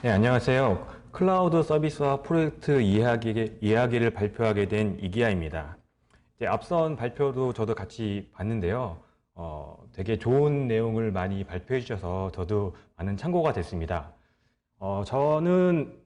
네, 안녕하세요. 클라우드 서비스와 프로젝트 이야기를 발표하게 된 이기아입니다. 이제 앞선 발표도 저도 같이 봤는데요. 되게 좋은 내용을 많이 발표해 주셔서 저도 많은 참고가 됐습니다. 저는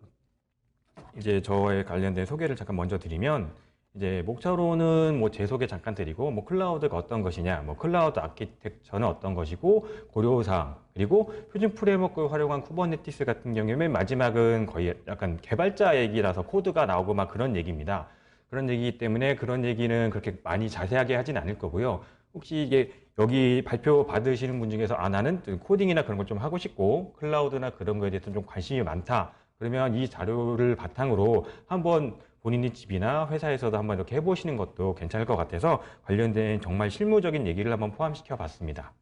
이제 저에 관련된 소개를 잠깐 먼저 드리면, 이제 목차로는 뭐 제 소개 잠깐 드리고, 뭐 클라우드가 어떤 것이냐, 뭐 클라우드 아키텍처는 어떤 것이고, 고려사항, 그리고 표준 프레임워크를 활용한 쿠버네티스 같은 경우에 맨 마지막은 거의 약간 개발자 얘기라서 코드가 나오고 막 그런 얘기입니다. 그런 얘기이기 때문에 그런 얘기는 그렇게 많이 자세하게 하진 않을 거고요. 혹시 이게 여기 발표 받으시는 분 중에서 나는 코딩이나 그런 걸 좀 하고 싶고 클라우드나 그런 거에 대해서 좀 관심이 많다. 그러면 이 자료를 바탕으로 한번 본인의 집이나 회사에서도 한번 이렇게 해보시는 것도 괜찮을 것 같아서 관련된 정말 실무적인 얘기를 한번 포함시켜 봤습니다.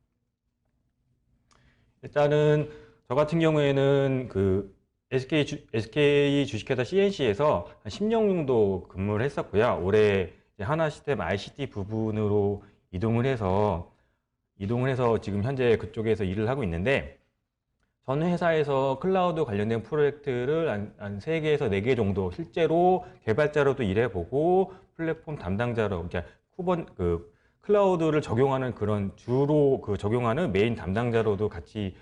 일단은 저 같은 경우에는 SK 주식회사 CNC에서 한 10년 정도 근무를 했었고요. 올해 하나 시스템 ICT 부분으로 이동을 해서 지금 현재 그쪽에서 일을 하고 있는데, 전 회사에서 클라우드 관련된 프로젝트를 한 3개에서 4개 정도 실제로 개발자로도 일해보고 플랫폼 담당자로, 그러니까 클라우드를 적용하는 주로 적용하는 메인 담당자로도 같이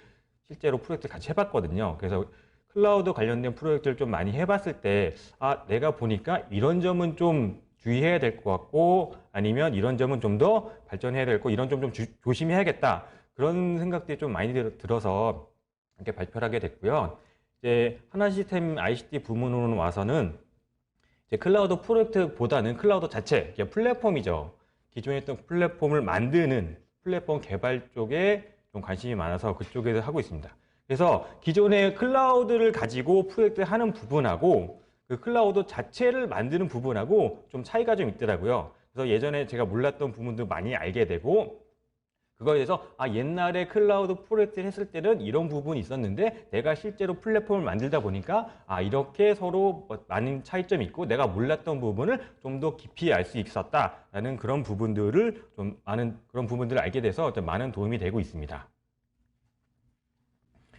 실제로 프로젝트 같이 해봤거든요. 그래서 클라우드 관련된 프로젝트를 좀 많이 해봤을 때, 내가 보니까 이런 점은 좀 주의해야 될 것 같고, 아니면 이런 점은 좀 더 발전해야 될 거, 이런 점 좀 조심해야겠다. 그런 생각들이 좀 많이 들어서 이렇게 발표를 하게 됐고요. 이제 하나 시스템 ICT 부문으로 와서는 이제 클라우드 프로젝트보다는 클라우드 자체, 플랫폼이죠. 기존에 있던 플랫폼을 만드는 플랫폼 개발 쪽에 좀 관심이 많아서 그쪽에서 하고 있습니다. 그래서 기존의 클라우드를 가지고 프로젝트 하는 부분하고 그 클라우드 자체를 만드는 부분하고 좀 차이가 좀 있더라고요. 그래서 예전에 제가 몰랐던 부분도 많이 알게 되고, 그거에 대해서 옛날에 클라우드 프로젝트를 했을 때는 이런 부분이 있었는데 내가 실제로 플랫폼을 만들다 보니까 이렇게 서로 많은 차이점이 있고 내가 몰랐던 부분을 좀 더 깊이 알 수 있었다라는 그런 부분들을 그런 부분들을 알게 돼서 좀 많은 도움이 되고 있습니다.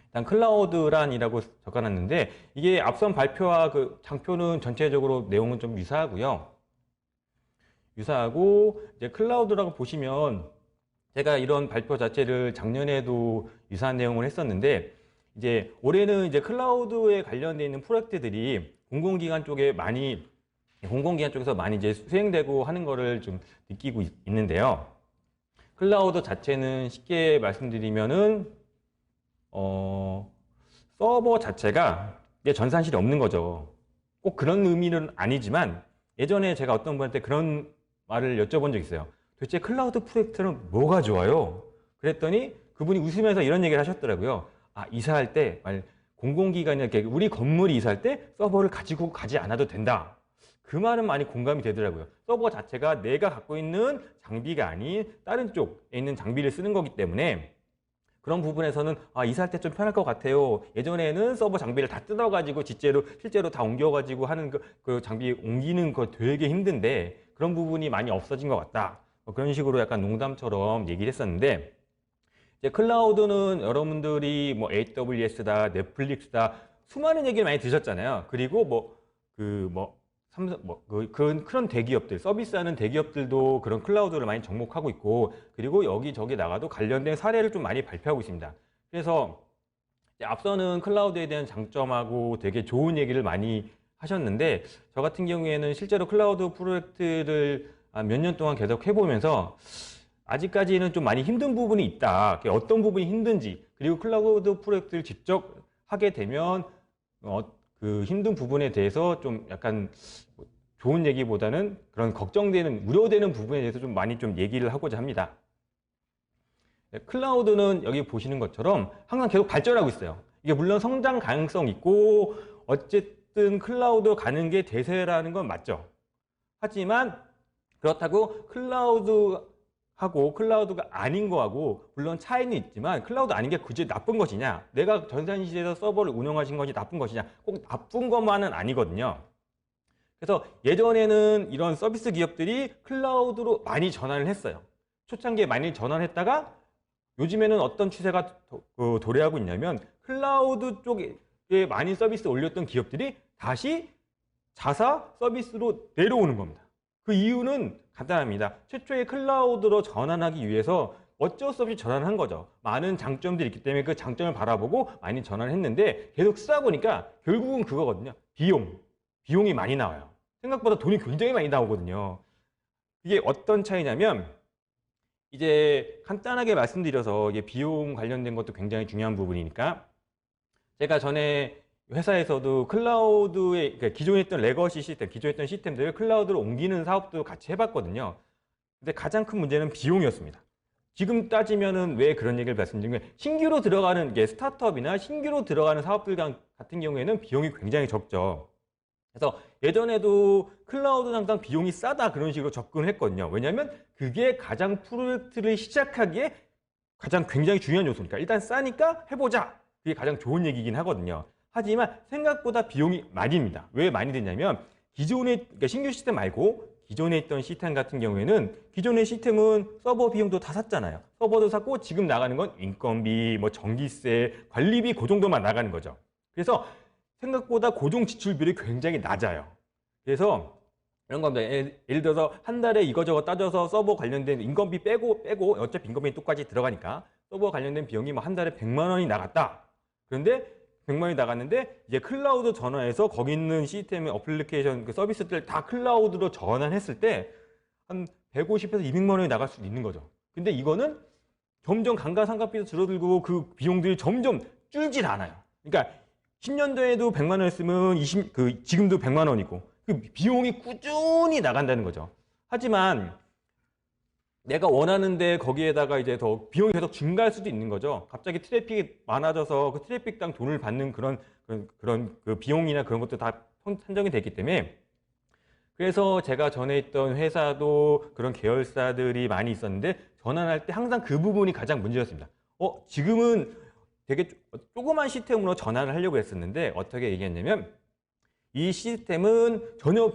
일단 클라우드란이라고 적어놨는데, 이게 앞선 발표와 그 장표는 전체적으로 내용은 좀 유사하고 이제 클라우드라고 보시면, 제가 이런 발표 자체를 작년에도 유사한 내용을 했었는데, 이제 올해는 이제 클라우드에 관련되어 있는 프로젝트들이 공공기관 쪽에서 많이 이제 수행되고 하는 거를 좀 느끼고 있는데요. 클라우드 자체는 쉽게 말씀드리면은, 서버 자체가 전산실이 없는 거죠. 꼭 그런 의미는 아니지만, 예전에 제가 어떤 분한테 그런 말을 여쭤본 적이 있어요. 도대체 클라우드 프로젝트는 뭐가 좋아요? 그랬더니 그분이 웃으면서 이런 얘기를 하셨더라고요. 이사할 때, 공공기관이나 우리 건물이 이사할 때 서버를 가지고 가지 않아도 된다. 그 말은 많이 공감이 되더라고요. 서버 자체가 내가 갖고 있는 장비가 아닌 다른 쪽에 있는 장비를 쓰는 거기 때문에 그런 부분에서는 이사할 때 좀 편할 것 같아요. 예전에는 서버 장비를 다 뜯어가지고 실제로 다 옮겨가지고 하는 그 장비 옮기는 거 되게 힘든데 그런 부분이 많이 없어진 것 같다. 그런 식으로 약간 농담처럼 얘기를 했었는데, 이제 클라우드는 여러분들이 뭐 AWS다, 넷플릭스다 수많은 얘기를 많이 들으셨잖아요. 그리고 그런 대기업들, 서비스하는 대기업들도 그런 클라우드를 많이 접목하고 있고, 그리고 여기저기 나가도 관련된 사례를 좀 많이 발표하고 있습니다. 그래서 앞서는 클라우드에 대한 장점하고 되게 좋은 얘기를 많이 하셨는데, 저 같은 경우에는 실제로 클라우드 프로젝트를 몇 년 동안 계속 해보면서 아직까지는 좀 많이 힘든 부분이 있다. 어떤 부분이 힘든지, 그리고 클라우드 프로젝트를 직접 하게 되면 그 힘든 부분에 대해서 좀 약간 좋은 얘기보다는 그런 우려되는 부분에 대해서 좀 많이 좀 얘기를 하고자 합니다. 클라우드는 여기 보시는 것처럼 항상 계속 발전하고 있어요. 이게 물론 성장 가능성 있고 어쨌든 클라우드 가는 게 대세라는 건 맞죠. 하지만 그렇다고 클라우드가 아닌 거하고 물론 차이는 있지만, 클라우드 아닌 게 굳이 나쁜 것이냐, 내가 전산시대에서 서버를 운영하신 것이 나쁜 것이냐, 꼭 나쁜 것만은 아니거든요. 그래서 예전에는 이런 서비스 기업들이 클라우드로 많이 전환을 했어요. 초창기에 많이 전환했다가 요즘에는 어떤 추세가 도래하고 있냐면 클라우드 쪽에 많이 서비스 올렸던 기업들이 다시 자사 서비스로 내려오는 겁니다. 그 이유는 간단합니다. 최초의 클라우드로 전환하기 위해서 어쩔 수 없이 전환한 거죠. 많은 장점들이 있기 때문에 그 장점을 바라보고 많이 전환했는데 계속 쓰다 보니까 결국은 그거거든요. 비용이 많이 나와요. 생각보다 돈이 굉장히 많이 나오거든요. 이게 어떤 차이냐면 이제 간단하게 말씀드려서 이게 비용 관련된 것도 굉장히 중요한 부분이니까 제가 전에 회사에서도 클라우드에 그러니까 기존에 있던 레거시 시스템, 기존에 있던 시스템들을 클라우드로 옮기는 사업도 같이 해봤거든요. 근데 가장 큰 문제는 비용이었습니다. 지금 따지면은 왜 그런 얘기를 말씀드린 게 신규로 들어가는 게 스타트업이나 신규로 들어가는 사업들 같은 경우에는 비용이 굉장히 적죠. 그래서 예전에도 클라우드는 항상 비용이 싸다 그런 식으로 접근을 했거든요. 왜냐하면 그게 가장 프로젝트를 시작하기에 가장 굉장히 중요한 요소니까 일단 싸니까 해보자. 그게 가장 좋은 얘기긴 하거든요. 하지만 생각보다 비용이 많이 듭니다. 왜 많이 드냐면 그러니까 신규 시스템 말고 기존에 있던 시스템 같은 경우에는 기존의 시스템은 서버 비용도 다 샀잖아요. 서버도 샀고 지금 나가는 건 인건비, 뭐 전기세, 관리비 그 정도만 나가는 거죠. 그래서 생각보다 고정 지출비율이 굉장히 낮아요. 그래서 이런 겁니다. 예를 들어서 한 달에 이거저거 따져서 서버 관련된 인건비 빼고 어차피 인건비 똑같이 들어가니까 서버 관련된 비용이 뭐 한 달에 100만 원이 나갔다. 그런데 100만 원이 나갔는데 이제 클라우드 전환해서 거기 있는 시스템 어플리케이션 그 서비스들 다 클라우드로 전환했을 때 한 150에서 200만 원이 나갈 수도 있는 거죠. 근데 이거는 점점 감가상각비도 줄어들고 그 비용들이 점점 줄질 않아요. 그러니까 10년도에도 100만 원이었으면 지금도 100만 원이고 그 비용이 꾸준히 나간다는 거죠. 하지만 내가 원하는데 거기에다가 이제 더 비용이 계속 증가할 수도 있는 거죠. 갑자기 트래픽이 많아져서 그 트래픽당 돈을 받는 그런 그 비용이나 그런 것도 다 산정이 됐기 때문에 그래서 제가 전에 있던 회사도 그런 계열사들이 많이 있었는데 전환할 때 항상 그 부분이 가장 문제였습니다. 지금은 되게 조그만 시스템으로 전환을 하려고 했었는데 어떻게 얘기했냐면 이 시스템은 전혀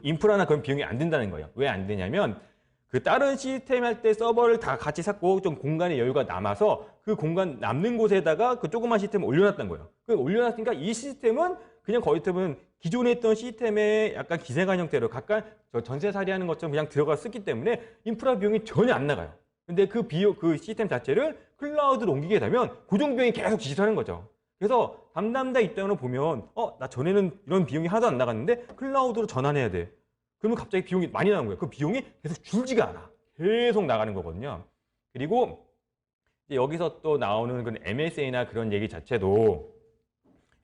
인프라나 그런 비용이 안 든다는 거예요. 왜 안 되냐면 그 다른 시스템 할 때 서버를 다 같이 샀고 좀 공간의 여유가 남아서 그 공간 남는 곳에다가 그 조그만 시스템을 올려놨던 거예요. 그 올려놨으니까 이 시스템은 그냥 거의 대부분 기존에 있던 시스템의 약간 기생한 형태로 약간 전세살이 하는 것처럼 그냥 들어가 쓰기 때문에 인프라 비용이 전혀 안 나가요. 근데 그 시스템 자체를 클라우드로 옮기게 되면 고정 비용이 계속 지출하는 거죠. 그래서 담당자 입장으로 보면 나 전에는 이런 비용이 하나도 안 나갔는데 클라우드로 전환해야 돼. 그러면 갑자기 비용이 많이 나는 거예요. 그 비용이 계속 줄지가 않아. 계속 나가는 거거든요. 그리고 이제 여기서 또 나오는 그런 MSA나 그런 얘기 자체도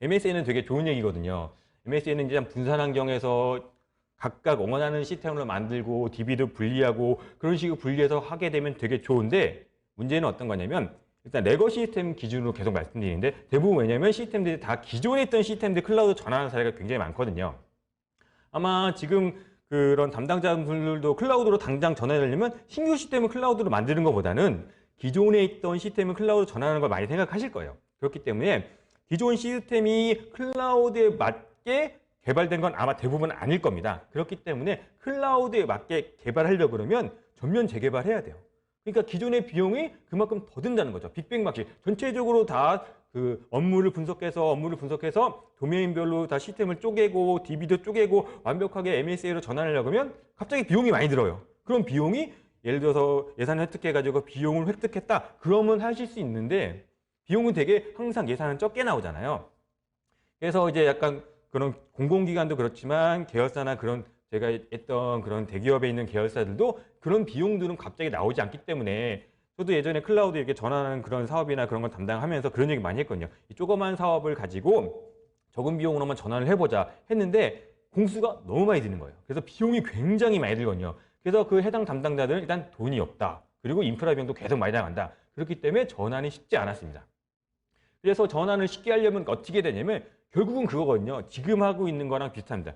MSA는 되게 좋은 얘기거든요. MSA는 이제 분산 환경에서 각각 원하는 시스템으로 만들고 DB도 분리하고 그런 식으로 분리해서 하게 되면 되게 좋은데 문제는 어떤 거냐면 일단 레거 시스템 기준으로 계속 말씀드리는데 대부분 왜냐면 시스템들이 다 기존에 있던 시스템들 클라우드 전환하는 사례가 굉장히 많거든요. 아마 지금 그런 담당자분들도 클라우드로 당장 전환하려면 신규 시스템을 클라우드로 만드는 것보다는 기존에 있던 시스템을 클라우드 전환하는 걸 많이 생각하실 거예요. 그렇기 때문에 기존 시스템이 클라우드에 맞게 개발된 건 아마 대부분 아닐 겁니다. 그렇기 때문에 클라우드에 맞게 개발하려고 그러면 전면 재개발해야 돼요. 그러니까 기존의 비용이 그만큼 더 든다는 거죠. 빅뱅 방식. 전체적으로 다 그 업무를 분석해서 도메인별로 다 시스템을 쪼개고 DB도 쪼개고 완벽하게 MSA로 전환하려고 하면 갑자기 비용이 많이 들어요. 그럼 비용이 예를 들어서 예산을 획득해가지고 비용을 획득했다. 그러면 하실 수 있는데 비용은 되게 항상 예산은 적게 나오잖아요. 그래서 이제 약간 그런 공공기관도 그렇지만 계열사나 그런 제가 했던 그런 대기업에 있는 계열사들도 그런 비용들은 갑자기 나오지 않기 때문에 저도 예전에 클라우드 이렇게 전환하는 그런 사업이나 그런 걸 담당하면서 그런 얘기 많이 했거든요. 이 조그만 사업을 가지고 적은 비용으로만 전환을 해보자 했는데 공수가 너무 많이 드는 거예요. 그래서 비용이 굉장히 많이 들거든요. 그래서 그 해당 담당자들은 일단 돈이 없다. 그리고 인프라 비용도 계속 많이 나간다. 그렇기 때문에 전환이 쉽지 않았습니다. 그래서 전환을 쉽게 하려면 어떻게 되냐면 결국은 그거거든요. 지금 하고 있는 거랑 비슷합니다.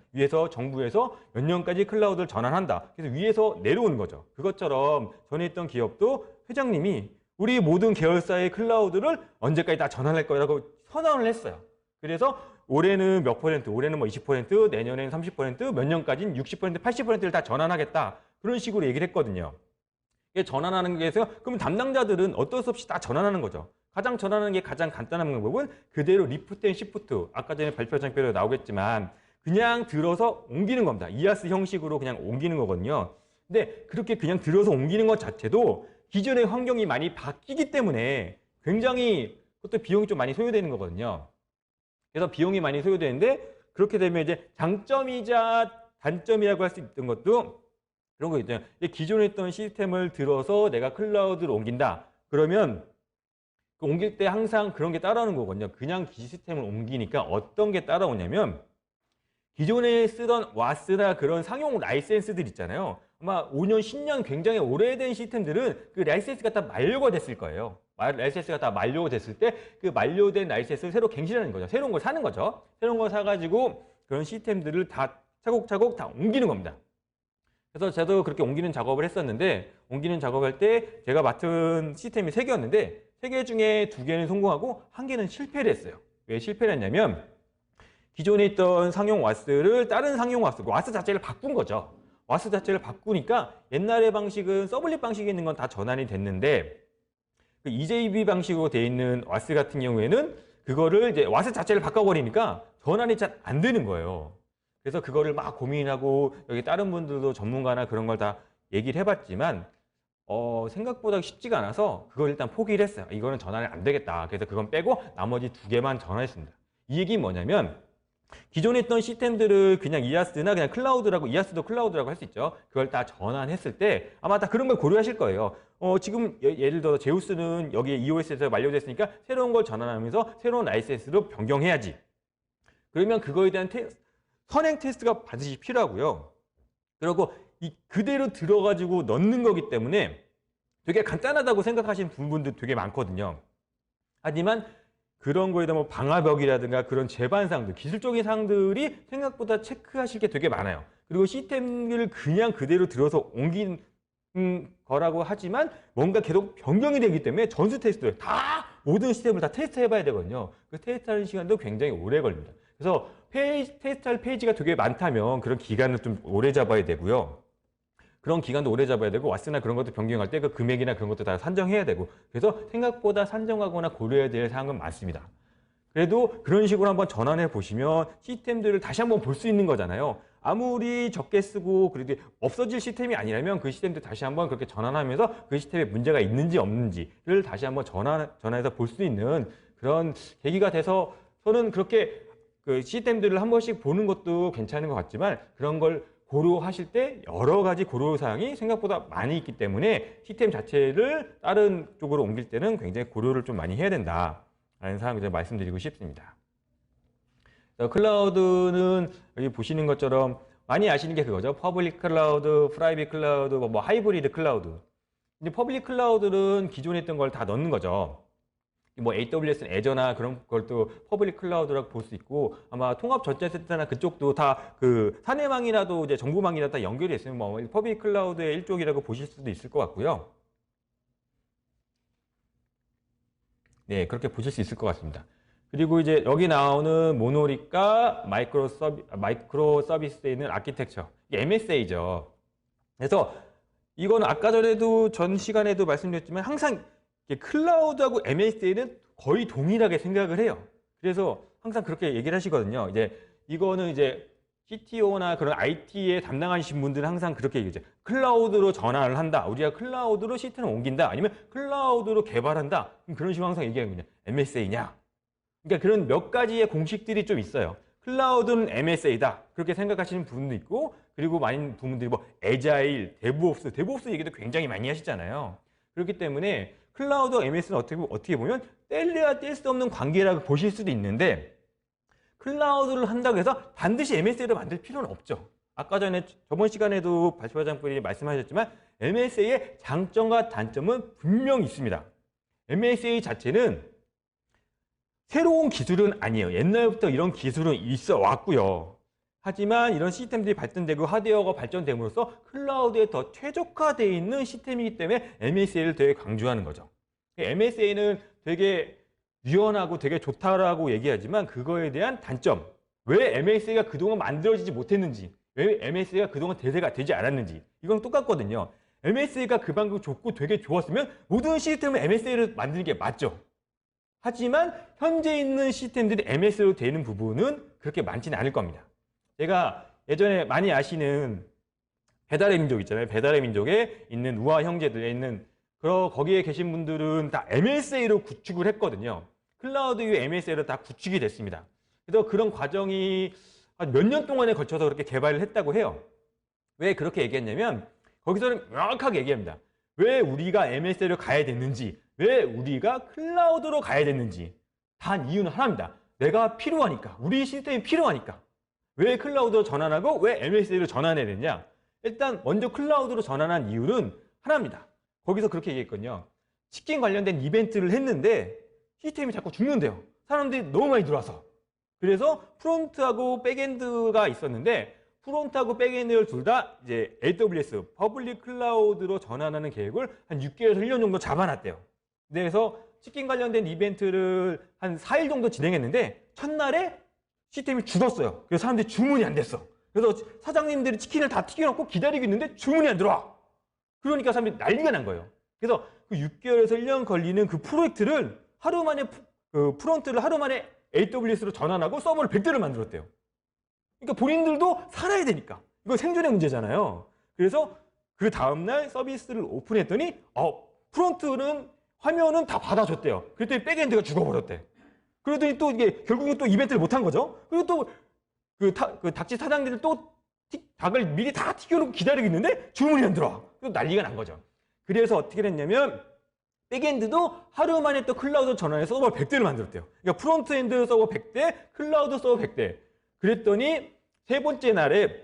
정부에서 몇 년까지 클라우드를 전환한다. 그래서 위에서 내려오는 거죠. 그것처럼 전에 있던 기업도 회장님이 우리 모든 계열사의 클라우드를 언제까지 다 전환할 거라고 선언을 했어요. 그래서 올해는 몇 %, 올해는 뭐 20%, 내년에는 30%, 몇 년까지는 60%, 80%를 다 전환하겠다. 그런 식으로 얘기를 했거든요. 전환하는 게 있어요. 그러면 담당자들은 어쩔 수 없이 다 전환하는 거죠. 가장 전환하는 게 가장 간단한 방법은 그대로 리프트 앤 시프트, 아까 전에 발표 장표로 나오겠지만 그냥 들어서 옮기는 겁니다. 이아스 형식으로 그냥 옮기는 거거든요. 근데 그렇게 그냥 들어서 옮기는 것 자체도 기존의 환경이 많이 바뀌기 때문에 굉장히 그것도 비용이 좀 많이 소요되는 거거든요. 그래서 비용이 많이 소요되는데 그렇게 되면 이제 장점이자 단점이라고 할 수 있던 것도 그런 거 있잖아요. 기존에 있던 시스템을 들어서 내가 클라우드로 옮긴다. 그러면 그 옮길 때 항상 그런 게 따라오는 거거든요. 그냥 시스템을 옮기니까 어떤 게 따라오냐면 기존에 쓰던 와스나 그런 상용 라이센스들 있잖아요. 아마 5년, 10년 굉장히 오래된 시스템들은 그 라이센스가 다 만료가 됐을 거예요. 라이센스가 다 만료가 됐을 때 그 만료된 라이센스를 새로 갱신하는 거죠. 새로운 걸 사는 거죠. 새로운 걸 사가지고 그런 시스템들을 다 차곡차곡 다 옮기는 겁니다. 그래서 저도 그렇게 옮기는 작업을 했었는데 옮기는 작업할 때 제가 맡은 시스템이 3개였는데 3개 중에 2개는 성공하고 1개는 실패를 했어요. 왜 실패를 했냐면 기존에 있던 상용 와스를 다른 상용 와스 자체를 바꾼 거죠. 와스 자체를 바꾸니까 옛날의 방식은 서블릿 방식에 있는 건 다 전환이 됐는데 그 EJB 방식으로 되어 있는 와스 같은 경우에는 그거를 이제 와스 자체를 바꿔버리니까 전환이 잘 안 되는 거예요. 그래서 그거를 막 고민하고 여기 다른 분들도 전문가나 그런 걸 다 얘기를 해봤지만 생각보다 쉽지가 않아서 그걸 일단 포기를 했어요. 이거는 전환이 안 되겠다. 그래서 그건 빼고 나머지 2개만 전환했습니다. 이 얘기는 뭐냐면 기존에 있던 시스템들을 그냥 이아스나 그냥 클라우드라고, 이아스도 클라우드라고 할 수 있죠. 그걸 다 전환했을 때 아마 다 그런 걸 고려하실 거예요. 지금 예를 들어 제우스는 여기에 EOS에서 만료됐으니까 새로운 걸 전환하면서 새로운 라이센스로 변경해야지. 그러면 그거에 대한 선행 테스트가 반드시 필요하고요. 그리고 그대로 들어가지고 넣는 거기 때문에 되게 간단하다고 생각하시는 부분도 되게 많거든요. 하지만 그런 거에다 뭐 방화벽이라든가 그런 제반사항들, 기술적인 사항들이 생각보다 체크하실 게 되게 많아요. 그리고 시스템을 그냥 그대로 들어서 옮긴 거라고 하지만 뭔가 계속 변경이 되기 때문에 전수 테스트, 다 모든 시스템을 다 테스트해봐야 되거든요. 그 테스트하는 시간도 굉장히 오래 걸립니다. 그래서 테스트할 페이지가 되게 많다면 그런 기간을 좀 오래 잡아야 되고요. 그런 기간도 오래 잡아야 되고 와스나 그런 것도 변경할 때 그 금액이나 그런 것도 다 산정해야 되고 그래서 생각보다 산정하거나 고려해야 될 사항은 많습니다. 그래도 그런 식으로 한번 전환해 보시면 시스템들을 다시 한번 볼 수 있는 거잖아요. 아무리 적게 쓰고 그래도 없어질 시스템이 아니라면 그 시스템들 다시 한번 그렇게 전환하면서 그 시스템에 문제가 있는지 없는지를 다시 한번 전환해서 볼 수 있는 그런 계기가 돼서 저는 그렇게 그 시스템들을 한 번씩 보는 것도 괜찮은 것 같지만 그런 걸 고려하실 때 여러 가지 고려사항이 생각보다 많이 있기 때문에 시스템 자체를 다른 쪽으로 옮길 때는 굉장히 고려를 좀 많이 해야 된다라는 사항을 제가 말씀드리고 싶습니다. 클라우드는 여기 보시는 것처럼 많이 아시는 게 그거죠. 퍼블릭 클라우드, 프라이빗 클라우드, 뭐 하이브리드 클라우드. 근데 퍼블릭 클라우드는 기존에 있던 걸 다 넣는 거죠. 뭐 AWS는 애저나 그런 걸 또 퍼블릭 클라우드라고 볼 수 있고 아마 통합 전자센터나 그쪽도 다 그 사내망이라도 이제 정부망이라도 다 연결이 있으면 뭐 퍼블릭 클라우드의 일종이라고 보실 수도 있을 것 같고요. 네, 그렇게 보실 수 있을 것 같습니다. 그리고 이제 여기 나오는 모노릭과 마이크로 서비스에 있는 아키텍처, 이게 MSA죠. 그래서 이거는 아까 전에도 전 시간에도 말씀드렸지만 항상 클라우드하고 MSA는 거의 동일하게 생각을 해요. 그래서 항상 그렇게 얘기를 하시거든요. 이제 이거는 이제 CTO나 그런 IT에 담당하신 분들은 항상 그렇게 얘기하죠. 클라우드로 전환을 한다. 우리가 클라우드로 시스템을 옮긴다. 아니면 클라우드로 개발한다. 그런 식으로 항상 얘기하는 거냐. MSA냐. 그러니까 그런 몇 가지의 공식들이 좀 있어요. 클라우드는 MSA다. 그렇게 생각하시는 분도 있고 그리고 많은 분들이 뭐 에자일, 데브옵스 얘기도 굉장히 많이 하시잖아요. 그렇기 때문에 클라우드와 MS는 어떻게 보면 뗄래야 뗄 수 없는 관계라고 보실 수도 있는데 클라우드를 한다고 해서 반드시 MSA를 만들 필요는 없죠. 아까 전에 저번 시간에도 발표자분이 말씀하셨지만 MSA의 장점과 단점은 분명히 있습니다. MSA 자체는 새로운 기술은 아니에요. 옛날부터 이런 기술은 있어 왔고요. 하지만 이런 시스템들이 발전되고 하드웨어가 발전됨으로써 클라우드에 더 최적화되어 있는 시스템이기 때문에 MSA를 되게 강조하는 거죠. MSA는 되게 유연하고 되게 좋다라고 얘기하지만 그거에 대한 단점, 왜 MSA가 그동안 만들어지지 못했는지, 왜 MSA가 그동안 대세가 되지 않았는지 이건 똑같거든요. MSA가 그만큼 좋고 되게 좋았으면 모든 시스템을 MSA를 만드는 게 맞죠. 하지만 현재 있는 시스템들이 MS로 되는 부분은 그렇게 많지는 않을 겁니다. 제가 예전에 많이 아시는 배달의 민족 있잖아요. 배달의 민족에 있는 우아 형제들에 있는 거기에 계신 분들은 다 MSA로 구축을 했거든요. 클라우드 이후 MSA로 다 구축이 됐습니다. 그래서 그런 과정이 한 몇 년 동안에 걸쳐서 그렇게 개발을 했다고 해요. 왜 그렇게 얘기했냐면 거기서는 명확하게 얘기합니다. 왜 우리가 MSA로 가야 됐는지, 왜 우리가 클라우드로 가야 됐는지 단 이유는 하나입니다. 내가 필요하니까, 우리 시스템이 필요하니까. 왜 클라우드로 전환하고 왜 MSA로 전환해야 되냐? 일단 먼저 클라우드로 전환한 이유는 하나입니다. 거기서 그렇게 얘기했거든요. 치킨 관련된 이벤트를 했는데 시스템이 자꾸 죽는데요. 사람들이 너무 많이 들어와서. 그래서 프론트하고 백엔드가 있었는데 프론트하고 백엔드를 둘 다 이제 AWS, 퍼블릭 클라우드로 전환하는 계획을 한 6개월에서 1년 정도 잡아놨대요. 그래서 치킨 관련된 이벤트를 한 4일 정도 진행했는데 첫날에 시스템이 죽었어요. 그래서 사람들이 주문이 안 됐어. 그래서 사장님들이 치킨을 다 튀겨놓고 기다리고 있는데 주문이 안 들어와. 그러니까 사람들이 난리가 난 거예요. 그래서 그 6개월에서 1년 걸리는 그 프로젝트를 하루 만에 프론트를 하루 만에 AWS로 전환하고 서버를 100대를 만들었대요. 그러니까 본인들도 살아야 되니까. 이거 생존의 문제잖아요. 그래서 그 다음날 서비스를 오픈했더니 프론트는 화면은 다 받아줬대요. 그랬더니 백엔드가 죽어버렸대. 그러더니 또 이게 결국엔 또 이벤트를 못한 거죠. 그리고 또 그 닭집 사장들이 또 닭을 미리 다 튀겨놓고 기다리고 있는데 주문이 안 들어와. 또 난리가 난 거죠. 그래서 어떻게 됐냐면 백엔드도 하루 만에 또 클라우드 전환해서 서버 100대를 만들었대요. 그러니까 프론트엔드 서버 100대, 클라우드 서버 100대. 그랬더니 세 번째 날에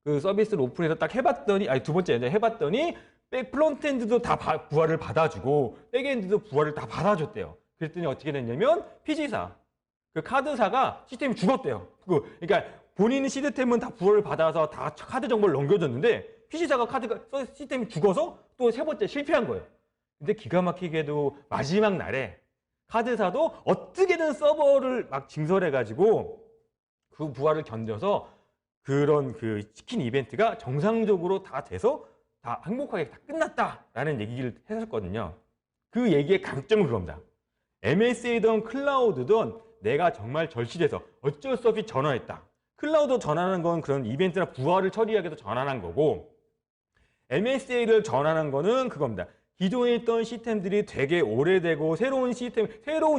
그 서비스를 오픈해서 딱 해봤더니, 두 번째 이제 해봤더니 프론트엔드도 다 부하를 받아주고 백엔드도 부하를 다 받아줬대요. 그랬더니 어떻게 됐냐면 PG사, 그 카드사가 시스템이 죽었대요. 그러니까 본인 시스템은 다 부하를 받아서 다 카드 정보를 넘겨줬는데 PG사가 시스템이 죽어서 또 세 번째 실패한 거예요. 근데 기가 막히게도 마지막 날에 카드사도 어떻게든 서버를 막 증설해가지고 그 부하를 견뎌서 그런 그 치킨 이벤트가 정상적으로 다 돼서 다 행복하게 다 끝났다라는 얘기를 했었거든요. 그 얘기의 강점은 그겁니다. MSA든 클라우드든 내가 정말 절실해서 어쩔 수 없이 전환했다. 클라우드 전환하는 건 그런 이벤트나 부하를 처리하기 위해서 전환한 거고 MSA를 전환한 거는 그겁니다. 기존에 있던 시스템들이 되게 오래되고 새로운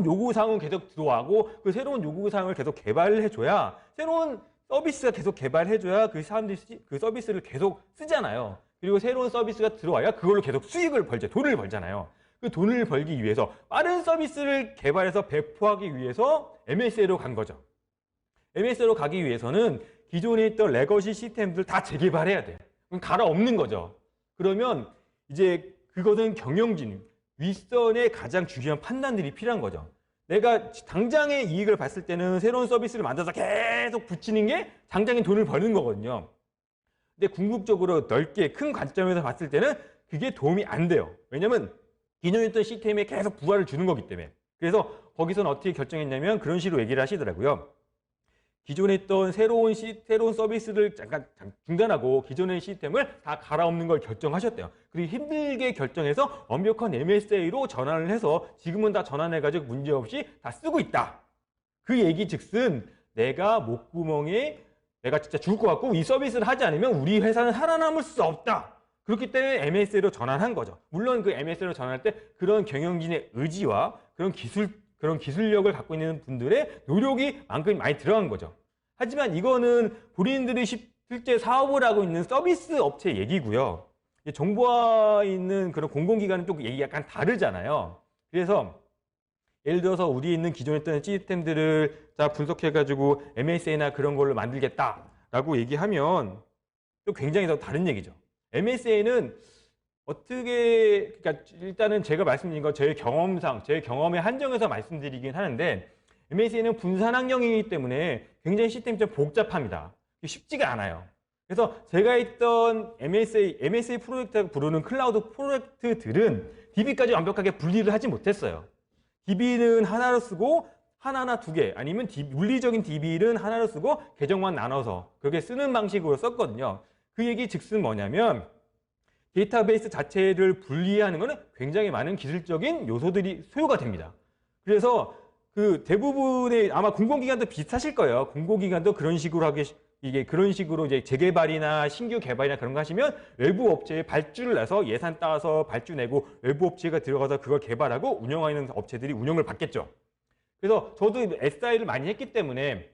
요구사항은 계속 들어오고 그 새로운 요구사항을 계속 개발을 해줘야 새로운 서비스가 계속 개발해줘야 그 사람들이 그 서비스를 계속 쓰잖아요. 그리고 새로운 서비스가 들어와야 그걸로 계속 수익을 벌죠. 돈을 벌잖아요. 그 돈을 벌기 위해서 빠른 서비스를 개발해서 배포하기 위해서 MSA로 간 거죠. MSA로 가기 위해서는 기존에 있던 레거시 시스템들 다 재개발해야 돼요. 그럼 갈아엎는 거죠. 그러면 이제 그것은 경영진, 윗선의 가장 중요한 판단들이 필요한 거죠. 내가 당장의 이익을 봤을 때는 새로운 서비스를 만들어서 계속 붙이는 게 당장의 돈을 버는 거거든요. 근데 궁극적으로 넓게 큰 관점에서 봤을 때는 그게 도움이 안 돼요. 왜냐면 기존에 있던 시스템에 계속 부하를 주는 거기 때문에. 그래서 거기서는 어떻게 결정했냐면 그런 식으로 얘기를 하시더라고요. 기존에 있던 새로운 서비스를 잠깐 중단하고 기존의 시스템을 다 갈아엎는 걸 결정하셨대요. 그리고 힘들게 결정해서 완벽한 MSA로 전환을 해서 지금은 다 전환해가지고 문제없이 다 쓰고 있다. 그 얘기 즉슨 내가 목구멍에 내가 진짜 죽을 것 같고 이 서비스를 하지 않으면 우리 회사는 살아남을 수 없다. 그렇기 때문에 MSA로 전환한 거죠. 물론 그 MSA로 전환할 때 그런 경영진의 의지와 그런 기술력을 갖고 있는 분들의 노력이 만큼 많이 들어간 거죠. 하지만 이거는 본인들이 실제 사업을 하고 있는 서비스 업체 얘기고요. 정부와 있는 그런 공공기관은 또 얘기 약간 다르잖아요. 그래서 예를 들어서 우리 있는 기존에 있던 시스템들을 다 분석해가지고 MSA나 그런 걸로 만들겠다라고 얘기하면 또 굉장히 더 다른 얘기죠. MSA는 그러니까 일단은 제가 말씀드린 건 제 경험의 한정에서 말씀드리긴 하는데 MSA는 분산환경이기 때문에 굉장히 시스템이 좀 복잡합니다. 쉽지가 않아요. 그래서 제가 있던 MSA 프로젝트라고 부르는 클라우드 프로젝트들은 DB까지 완벽하게 분리를 하지 못했어요. DB는 하나로 쓰고 하나나 두 개, 아니면 물리적인 DB는 하나로 쓰고 계정만 나눠서 그렇게 쓰는 방식으로 썼거든요. 그 얘기 즉슨 뭐냐면 데이터베이스 자체를 분리하는 것은 굉장히 많은 기술적인 요소들이 소요가 됩니다. 그래서 그 대부분의 아마 공공기관도 비슷하실 거예요. 공공기관도 그런 식으로 이게 그런 식으로 이제 재개발이나 신규 개발이나 그런 거 하시면 외부 업체에 발주를 내서 예산 따서 발주 내고 외부 업체가 들어가서 그걸 개발하고 운영하는 업체들이 운영을 받겠죠. 그래서 저도 SI를 많이 했기 때문에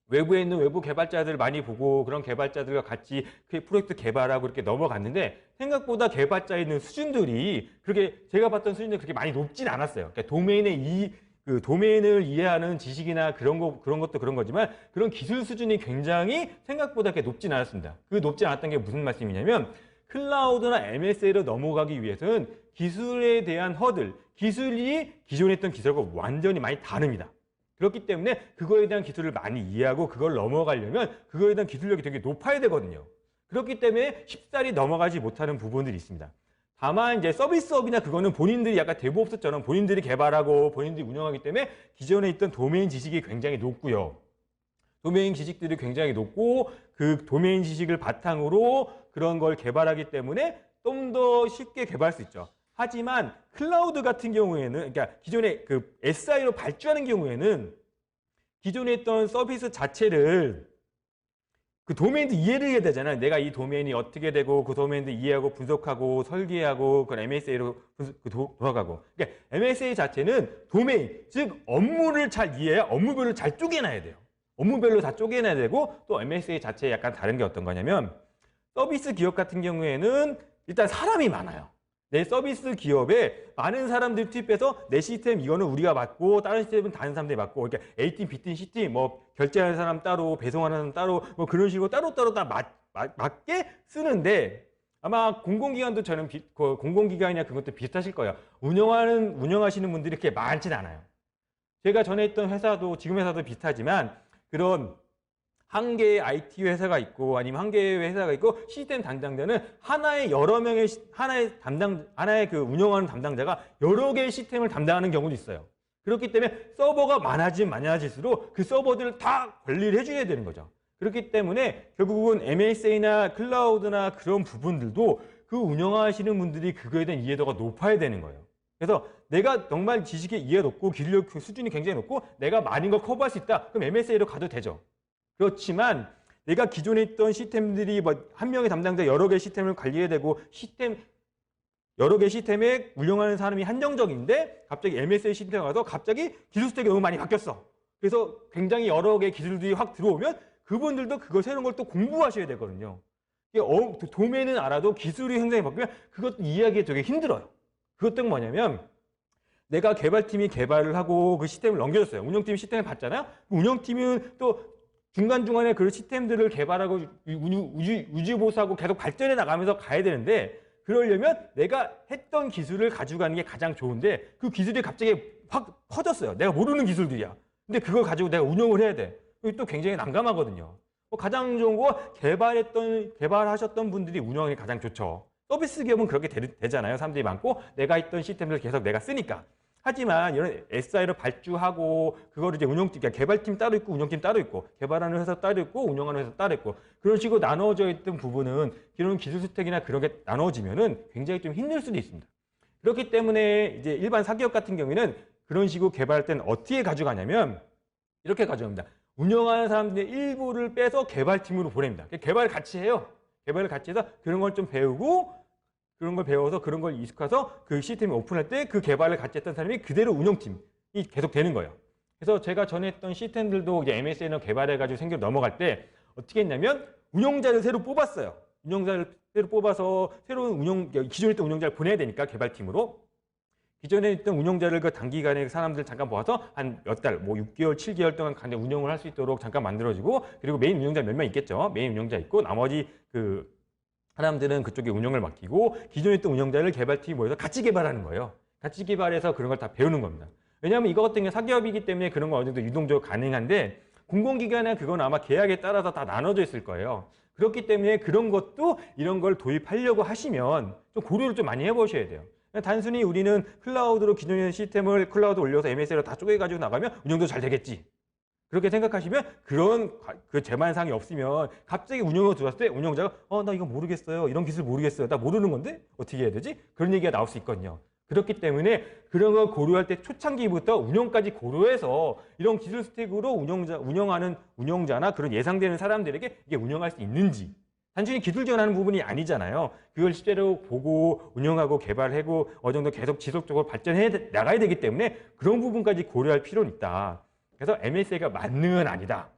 외부에 있는 외부 개발자들 많이 보고 그런 개발자들과 같이 그 프로젝트 개발하고 이렇게 넘어갔는데 생각보다 개발자에 있는 수준들이 그렇게 제가 봤던 수준들이 그렇게 많이 높진 않았어요. 그러니까 그 도메인을 이해하는 지식이나 그런 것도 그런 거지만 그런 기술 수준이 굉장히 생각보다 그렇게 높진 않았습니다. 그 높지 않았던 게 무슨 말씀이냐면 클라우드나 MSA로 넘어가기 위해서는 기술에 대한 허들, 기술이 기존에 있던 기술과 완전히 많이 다릅니다. 그렇기 때문에 그거에 대한 기술을 많이 이해하고 그걸 넘어가려면 그거에 대한 기술력이 되게 높아야 되거든요. 그렇기 때문에 쉽사리 넘어가지 못하는 부분들이 있습니다. 다만 이제 서비스업이나 그거는 본인들이 약간 데브옵스처럼 본인들이 개발하고 본인들이 운영하기 때문에 기존에 있던 도메인 지식이 굉장히 높고요. 도메인 지식들이 굉장히 높고 그 도메인 지식을 바탕으로 그런 걸 개발하기 때문에 좀 더 쉽게 개발할 수 있죠. 하지만 클라우드 같은 경우에는 그러니까 기존에 그 SI로 발주하는 경우에는 기존에 있던 서비스 자체를 그 도메인도 이해를 해야 되잖아요. 내가 이 도메인이 어떻게 되고 그 도메인도 이해하고 분석하고 설계하고 그건 MSA로 돌아가고. 그러니까 MSA 자체는 도메인, 즉 업무를 잘 이해해야 업무별로 잘 쪼개놔야 돼요. 업무별로 다 쪼개놔야 되고 또 MSA 자체에 약간 다른 게 어떤 거냐면 서비스 기업 같은 경우에는 일단 사람이 많아요. 내 서비스 기업에 많은 사람들 투입해서 내 시스템 이거는 우리가 맡고 다른 시스템은 다른 사람들이 맡고 그러니까 A팀, B팀, C팀 뭐 결제하는 사람 따로 배송하는 사람 따로 뭐 그런 식으로 따로따로 다 맞게 쓰는데 아마 공공기관도 저는 공공기관이나 그것도 비슷하실 거예요. 운영하시는 분들이 그렇게 많진 않아요. 제가 전에 있던 회사도 지금 회사도 비슷하지만 그런 한 개의 IT 회사가 있고 아니면 한 개의 회사가 있고 시스템 담당자는 하나의 하나의 그 운영하는 담당자가 여러 개의 시스템을 담당하는 경우도 있어요. 그렇기 때문에 서버가 많아질수록 그 서버들을 다 관리를 해줘야 되는 거죠. 그렇기 때문에 결국은 MSA나 클라우드나 그런 부분들도 그 운영하시는 분들이 그거에 대한 이해도가 높아야 되는 거예요. 그래서 내가 정말 지식의 이해 높고 기술력 수준이 굉장히 높고 내가 많은 걸 커버할 수 있다. 그럼 MSA로 가도 되죠. 그렇지만 내가 기존에 있던 시스템들이 뭐 한 명의 담당자 여러 개의 시스템을 관리해야 되고 여러 개의 시스템에 운영하는 사람이 한정적인데 갑자기 MSA 시스템에 가서 갑자기 기술 스택이 너무 많이 바뀌었어. 그래서 굉장히 여러 개의 기술들이 확 들어오면 그분들도 그걸 새로운 걸 또 공부하셔야 되거든요. 도메인은 알아도 기술이 굉장히 바뀌면 그것도 이해하기 되게 힘들어요. 그것도 뭐냐면 내가 개발팀이 개발을 하고 그 시스템을 넘겨줬어요. 운영팀이 시스템을 봤잖아요. 운영팀은 또 중간중간에 그 시스템들을 개발하고 유지보수하고 계속 발전해 나가면서 가야 되는데 그러려면 내가 했던 기술을 가져가는 게 가장 좋은데 그 기술이 갑자기 확 커졌어요. 내가 모르는 기술들이야. 근데 그걸 가지고 내가 운영을 해야 돼. 그게 또 굉장히 난감하거든요. 가장 좋은 거 개발하셨던 분들이 운영이 가장 좋죠. 서비스 기업은 그렇게 되잖아요. 사람들이 많고 내가 있던 시스템을 계속 내가 쓰니까. 하지만 이런 SI로 발주하고 그거를 이제 그러니까 개발팀 따로 있고 운영팀 따로 있고 개발하는 회사 따로 있고 운영하는 회사 따로 있고 그런 식으로 나눠져 있던 부분은 이런 기술 스택이나 그런 게 나눠지면은 굉장히 좀 힘들 수도 있습니다. 그렇기 때문에 이제 일반 사기업 같은 경우에는 그런 식으로 개발할 때는 어떻게 가져가냐면 이렇게 가져갑니다. 운영하는 사람들의 일부를 빼서 개발팀으로 보냅니다. 개발을 같이 해요. 개발을 같이 해서 그런 걸 좀 배우고 그런 걸 배워서 그런 걸 익숙해서 그 시스템이 오픈할 때 그 개발을 같이 했던 사람이 그대로 운영팀이 계속 되는 거예요. 그래서 제가 전에 했던 시스템들도 이제 MSA로 개발해가지고 생겨 넘어갈 때 어떻게 했냐면 운영자를 새로 뽑았어요. 운영자를 새로 뽑아서 새로운 기존에 있던 운영자를 보내야 되니까 개발팀으로. 기존에 있던 운영자를 그 단기간에 사람들 잠깐 모아서 한 몇 달, 뭐 6개월, 7개월 동안 간단히 운영을 할 수 있도록 잠깐 만들어주고 그리고 메인 운영자 몇 명 있겠죠. 메인 운영자 있고 나머지 그 사람들은 그쪽에 운영을 맡기고 기존에 있던 운영자를 개발팀이 모여서 같이 개발하는 거예요. 같이 개발해서 그런 걸 다 배우는 겁니다. 왜냐하면 이거 같은 게 사기업이기 때문에 그런 건 어느 정도 유동적으로 가능한데 공공기관은 그건 아마 계약에 따라서 다 나눠져 있을 거예요. 그렇기 때문에 그런 것도 이런 걸 도입하려고 하시면 좀 고려를 좀 많이 해보셔야 돼요. 단순히 우리는 클라우드로 기존의 시스템을 클라우드 올려서 MSA로 다 쪼개가지고 나가면 운영도 잘 되겠지. 그렇게 생각하시면 그런 그 제만상이 없으면 갑자기 운영으로 들어왔을 때 운영자가 나 이거 모르겠어요. 이런 기술 모르겠어요. 나 모르는 건데 어떻게 해야 되지? 그런 얘기가 나올 수 있거든요. 그렇기 때문에 그런 걸 고려할 때 초창기부터 운영까지 고려해서 이런 기술 스택으로 운영하는 운영자나 그런 예상되는 사람들에게 이게 운영할 수 있는지, 단순히 기술 지원하는 부분이 아니잖아요. 그걸 실제로 보고 운영하고 개발하고 어느 정도 계속 지속적으로 발전해 나가야 되기 때문에 그런 부분까지 고려할 필요는 있다. 그래서 MSA가 만능은 아니다.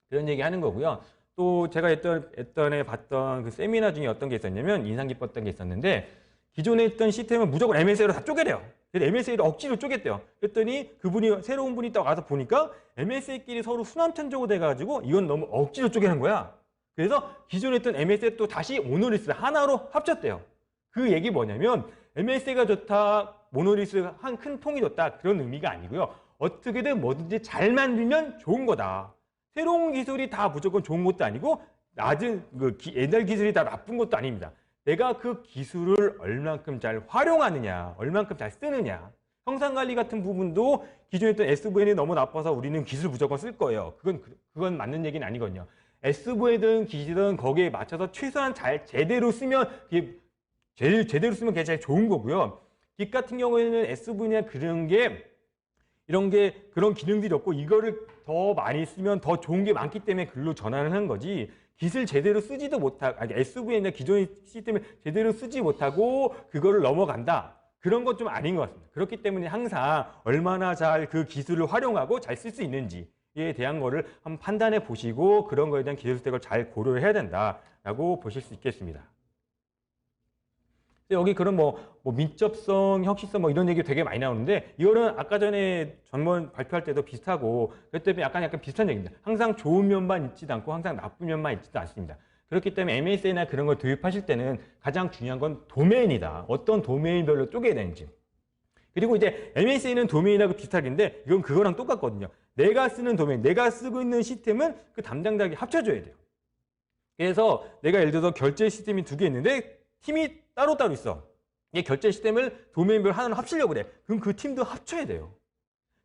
그런 얘기 하는 거고요. 또 제가 예전에 봤던 그 세미나 중에 어떤 게 있었냐면 인상 깊었던 게 있었는데, 기존에 있던 시스템은 무조건 MSA로 다 쪼개래요. 그래서 MSA를 억지로 쪼갰대요. 그랬더니 그분이, 새로운 분이 딱 와서 보니까 MSA끼리 서로 수남천조가 돼가지고 이건 너무 억지로 쪼개는 거야. 그래서 기존에 있던 MSA 또 다시 모노리스를 하나로 합쳤대요. 그 얘기 뭐냐면 MSA가 좋다, 모노리스 한 큰 통이 좋다, 그런 의미가 아니고요. 어떻게든 뭐든지 잘 만들면 좋은 거다. 새로운 기술이 다 무조건 좋은 것도 아니고 낮은 옛날 기술이 다 나쁜 것도 아닙니다. 내가 그 기술을 얼만큼 잘 활용하느냐, 얼만큼 잘 쓰느냐. 형상관리 같은 부분도 기존에 있던 SVN이 너무 나빠서 우리는 기술 무조건 쓸 거예요. 그건 맞는 얘기는 아니거든요. SVN이든 기술은 거기에 맞춰서 최소한 제대로 쓰면 그게 제대로 쓰면 그게 제일 좋은 거고요. 깃 같은 경우에는 SVN이나 그런 기능들이 없고 이거를 더 많이 쓰면 더 좋은 게 많기 때문에 글로 전환을 한 거지, 깃을 제대로 쓰지도 못하고, SVN이나 기존의 시스템을 제대로 쓰지 못하고 그거를 넘어간다. 그런 건 좀 아닌 것 같습니다. 그렇기 때문에 항상 얼마나 잘 그 기술을 활용하고 잘 쓸 수 있는지에 대한 거를 한번 판단해 보시고 그런 거에 대한 기술 스택을 잘 고려를 해야 된다라고 보실 수 있겠습니다. 여기 그런 민첩성, 혁신성 이런 얘기 되게 많이 나오는데, 이거는 아까 전에 전문 발표할 때도 비슷하고 그것 때문에 약간 비슷한 얘기입니다. 항상 좋은 면만 있지도 않고 항상 나쁜 면만 있지도 않습니다. 그렇기 때문에 MSA나 그런 걸 도입하실 때는 가장 중요한 건 도메인이다. 어떤 도메인별로 쪼개야 되는지. 그리고 이제 MSA는 도메인하고 비슷하긴데 이건 그거랑 똑같거든요. 내가 쓰는 도메인, 내가 쓰고 있는 시스템은 그 담당자에게 합쳐줘야 돼요. 그래서 내가 예를 들어서 결제 시스템이 두 개 있는데 팀이 따로따로 있어. 이 결제 시스템을 도메인별 하나로 합치려고 그래. 그럼 그 팀도 합쳐야 돼요.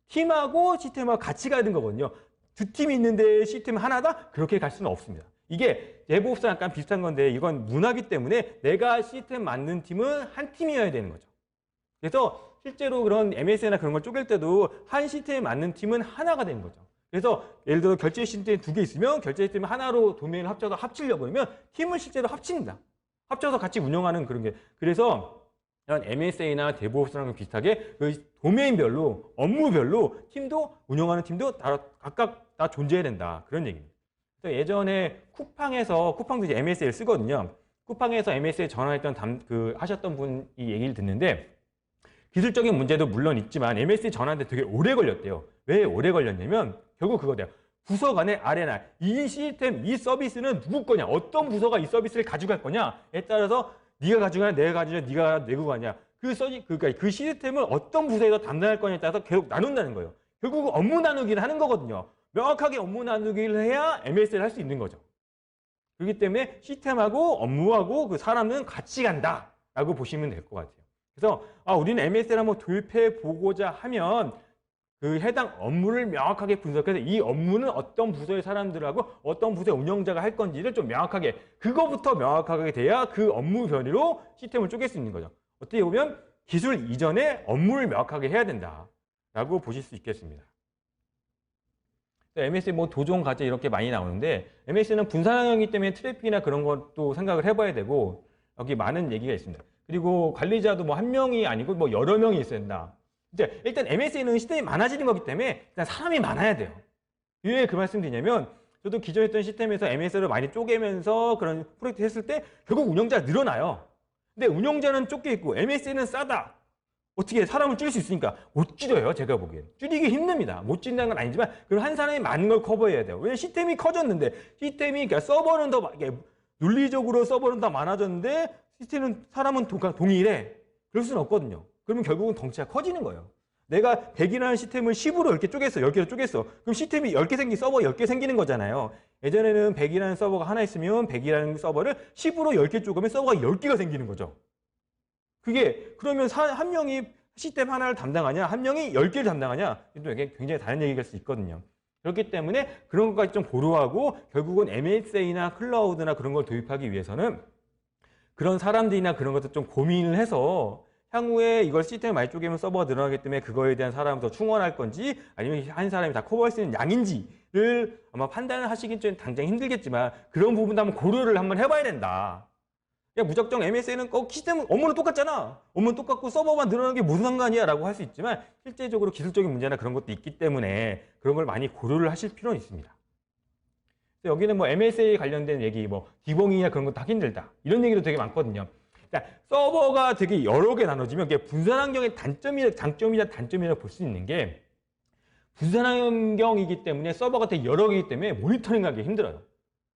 팀하고 시스템하고 같이 가야 되는 거거든요. 두 팀이 있는데 시스템 하나다? 그렇게 갈 수는 없습니다. 이게 제보업상 약간 비슷한 건데 이건 문화기 때문에 내가 시스템 만든 팀은 한 팀이어야 되는 거죠. 그래서 실제로 그런 MSA나 그런 걸 쪼갤 때도 한 시스템에 맞는 팀은 하나가 되는 거죠. 그래서 예를 들어 결제 시스템이 두 개 있으면 결제 시스템 하나로 도메인을 합쳐서 합치려고 하면 팀을 실제로 합칩니다. 합쳐서 같이 운영하는 그런 게. 그래서 MSA나 데브옵스랑 비슷하게 그 도메인별로, 업무별로 팀도 운영하는 팀도 각각 다 존재해야 된다. 그런 얘기입니다. 그래서 예전에 쿠팡도 이제 MSA를 쓰거든요. 쿠팡에서 MSA 전화했던 하셨던 분이 얘기를 듣는데, 기술적인 문제도 물론 있지만 MSA 전화하는데 되게 오래 걸렸대요. 왜 오래 걸렸냐면 결국 그거대요. 부서 간의 아레나, 이 시스템, 이 서비스는 누구 거냐, 어떤 부서가 이 서비스를 가져갈 거냐에 따라서 네가 가져가냐, 내가 가져가냐, 네가 내고 가냐, 그러니까 그 시스템을 어떤 부서에서 담당할 거냐에 따라서 계속 나눈다는 거예요. 결국 업무 나누기를 하는 거거든요. 명확하게 업무 나누기를 해야 MSA를 할 수 있는 거죠. 그렇기 때문에 시스템하고 업무하고 그 사람은 같이 간다라고 보시면 될 것 같아요. 그래서 우리는 MSA를 한번 도입해 보고자 하면 그 해당 업무를 명확하게 분석해서 이 업무는 어떤 부서의 사람들하고 어떤 부서의 운영자가 할 건지를 좀 명확하게, 그거부터 명확하게 돼야 그 업무 변이로 시스템을 쪼갤 수 있는 거죠. 어떻게 보면 기술 이전에 업무를 명확하게 해야 된다라고 보실 수 있겠습니다. MSA 도종, 과제 이렇게 많이 나오는데, MSA는 분산형이기 때문에 트래픽이나 그런 것도 생각을 해봐야 되고, 여기 많은 얘기가 있습니다. 그리고 관리자도 한 명이 아니고 여러 명이 있어야 된다. 이제 일단 MSA는 시스템이 많아지는 거기 때문에 일단 사람이 많아야 돼요. 왜 그 말씀 드리냐면, 저도 기존에 있던 시스템에서 MSA를 많이 쪼개면서 그런 프로젝트 했을 때 결국 운영자가 늘어나요. 근데 운영자는 좁게 있고 MSA는 싸다. 어떻게 사람을 줄일 수 있으니까 못 줄여요. 제가 보기엔 줄이기 힘듭니다. 못 줄인다는 건 아니지만 그럼 한 사람이 많은 걸 커버해야 돼요. 왜냐면 시스템이 커졌는데, 그러니까 서버는 더 논리적으로 서버는 더 많아졌는데 사람은 동일해. 그럴 수는 없거든요. 그러면 결국은 덩치가 커지는 거예요. 내가 100이라는 시스템을 10으로 이렇게 쪼갰어. 10개로 쪼갰어. 그럼 시스템이 10개 서버 10개 생기는 거잖아요. 예전에는 100이라는 서버가 하나 있으면 100이라는 서버를 10으로 10개 쪼개면 서버가 10개가 생기는 거죠. 그러면 한 명이 시스템 하나를 담당하냐, 한 명이 10개를 담당하냐, 이게 굉장히 다른 얘기가 될 수 있거든요. 그렇기 때문에 그런 것까지 좀 고려하고 결국은 MSA나 클라우드나 그런 걸 도입하기 위해서는 그런 사람들이나 그런 것들 좀 고민을 해서 향후에 이걸 시스템을 많이 쪼개면 서버가 늘어나기 때문에 그거에 대한 사람이 더 충원할 건지 아니면 한 사람이 다 커버할 수 있는 양인지를 아마 판단을 하시긴 좀 당장 힘들겠지만 그런 부분도 한번 고려를 한번 해봐야 된다. 야, 무작정 MSA는 시스템 업무는 똑같잖아. 업무는 똑같고 서버만 늘어나는 게 무슨 상관이야 라고 할 수 있지만 실제적으로 기술적인 문제나 그런 것도 있기 때문에 그런 걸 많이 고려를 하실 필요는 있습니다. 여기는 뭐 MSA 관련된 얘기, 뭐 디버깅이나 그런 거 다 힘들다. 이런 얘기도 되게 많거든요. 그러니까 서버가 되게 여러 개 나눠지면 그게 분산 환경의 장점이나 단점이라 볼 수 있는 게 분산 환경이기 때문에 서버가 되게 여러 개이기 때문에 모니터링하기 힘들어요.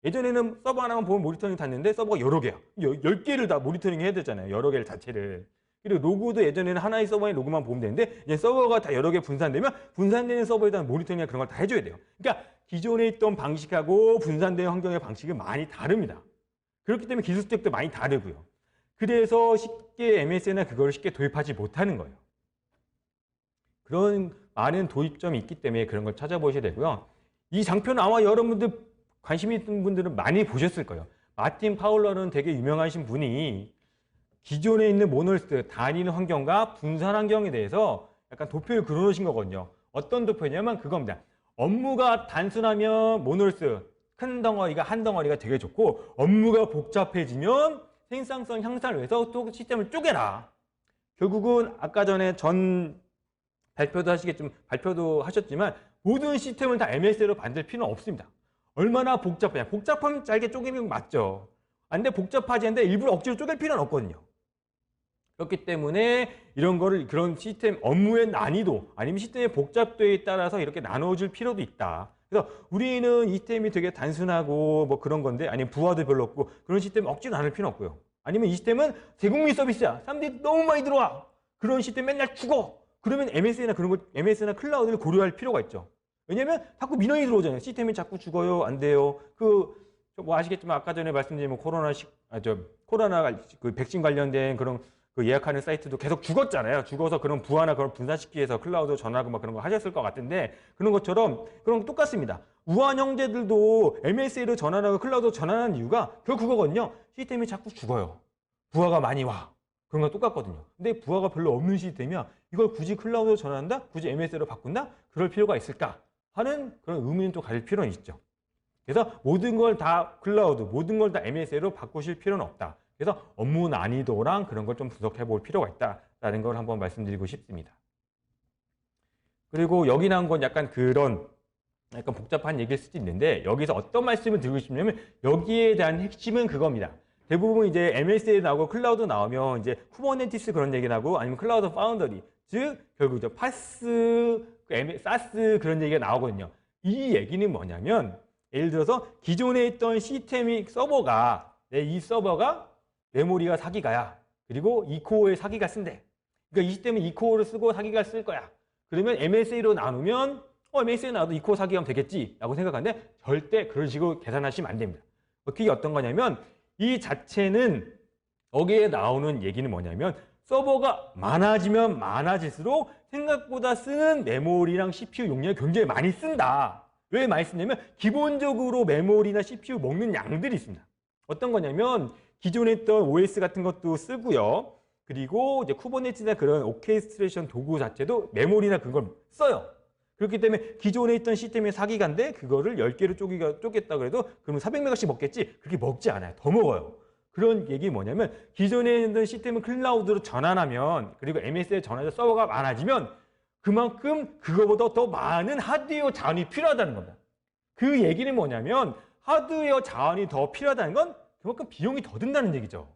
예전에는 서버 하나만 보면 모니터링 탔는데 서버가 여러 개야. 10개를 다 모니터링 해야 되잖아요. 여러 개를 자체를. 그리고 로그도 예전에는 하나의 서버의 로그만 보면 되는데 이제 서버가 다 여러 개 분산되면 분산되는 서버에 대한 모니터링이나 그런 걸 다 해줘야 돼요. 그러니까 기존에 있던 방식하고 분산된 환경의 방식은 많이 다릅니다. 그렇기 때문에 기술 스택도 많이 다르고요. 그래서 쉽게 MSA나 그걸 쉽게 도입하지 못하는 거예요. 그런 많은 도입점이 있기 때문에 그런 걸 찾아보셔야 되고요. 이 장표는 아마 여러분들 관심 있는 분들은 많이 보셨을 거예요. 마틴 파울러는 되게 유명하신 분이 기존에 있는 모놀스 다니는 환경과 분산 환경에 대해서 약간 도표를 그려놓으신 거거든요. 어떤 도표냐면 그겁니다. 업무가 단순하면 모놀스 큰 덩어리가 한 덩어리가 되게 좋고 업무가 복잡해지면 생산성 향상을 위해서 또 시스템을 쪼개라. 결국은 아까 전에 전 발표도 하셨지만 모든 시스템을 다 MSA로 만들 필요는 없습니다. 얼마나 복잡하냐. 복잡하면 짧게 쪼개는 건 맞죠. 근데 복잡하지 않은데 일부러 억지로 쪼갤 필요는 없거든요. 그렇기 때문에 이런 거를 그런 시스템 업무의 난이도 아니면 시스템의 복잡도에 따라서 이렇게 나눠줄 필요도 있다. 그래서 우리는 이 시스템이 되게 단순하고 뭐 그런 건데 아니면 부하도 별로 없고 그런 시스템 억지로 나눌 필요는 없고요. 아니면 이 시스템은 대국민 서비스야. 사람들이 너무 많이 들어와. 그런 시스템 맨날 죽어. 그러면 MSA나 클라우드를 고려할 필요가 있죠. 왜냐면 자꾸 민원이 들어오잖아요. 시스템이 자꾸 죽어요. 안 돼요. 뭐 아시겠지만 아까 전에 말씀드린 뭐 코로나 그 백신 관련된 그런 그 예약하는 사이트도 계속 죽었잖아요. 죽어서 그런 부하나 그런 분산시키기 위해서 클라우드 전화하고 막 그런 거 하셨을 것 같은데 그런 것처럼 그런 거 똑같습니다. 우한 형제들도 MSA로 전환하고 클라우드 전환하는 이유가 결국 그거거든요. 시스템이 자꾸 죽어요. 부하가 많이 와. 그런 거 똑같거든요. 근데 부하가 별로 없는 시스템이야. 이걸 굳이 클라우드로 전환한다? 굳이 MSA로 바꾼다? 그럴 필요가 있을까? 하는 그런 의문은 또 가질 필요는 있죠. 그래서 모든 걸 다 클라우드, 모든 걸 다 MSA로 바꾸실 필요는 없다. 그래서 업무 난이도랑 그런 걸 좀 분석해 볼 필요가 있다라는 걸 한번 말씀드리고 싶습니다. 그리고 여기 나온 건 약간 복잡한 얘기일 수도 있는데 여기서 어떤 말씀을 드리고 싶냐면 여기에 대한 핵심은 그겁니다. 대부분 이제 MSA 나오고 클라우드 나오면 이제 쿠버네티스 그런 얘기 나고 아니면 클라우드 파운더리 즉 결국 저 사스 그런 얘기가 나오거든요. 이 얘기는 뭐냐면 예를 들어서 기존에 있던 이 서버가 메모리가 4기가야. 그리고 2코어에 4기가 쓴대. 그러니까 이 시스템은 2코어를 쓰고 4기가 쓸 거야. 그러면 MSA로 나누면 MSA 나와도 2코어 4기가면 되겠지 라고 생각하는데 절대 그런 식으로 계산하시면 안 됩니다. 그게 어떤 거냐면 이 자체는 여기에 나오는 얘기는 뭐냐면 서버가 많아지면 많아질수록 생각보다 쓰는 메모리랑 CPU 용량을 굉장히 많이 쓴다. 왜 많이 쓰냐면 기본적으로 메모리나 CPU 먹는 양들이 있습니다. 어떤 거냐면 기존에 있던 OS 같은 것도 쓰고요. 그리고 이제 쿠버네티스나 그런 오케스트레이션 도구 자체도 메모리나 그걸 써요. 그렇기 때문에 기존에 있던 시스템의 4기가인데 그거를 10개로 쪼갰다 그래도 그러면 400메가씩 먹겠지? 그렇게 먹지 않아요. 더 먹어요. 그런 얘기 뭐냐면 기존에 있는 시스템을 클라우드로 전환하면 그리고 MSA에 전환해서 서버가 많아지면 그만큼 그거보다 더 많은 하드웨어 자원이 필요하다는 겁니다. 그 얘기는 뭐냐면 하드웨어 자원이 더 필요하다는 건 그만큼 비용이 더 든다는 얘기죠.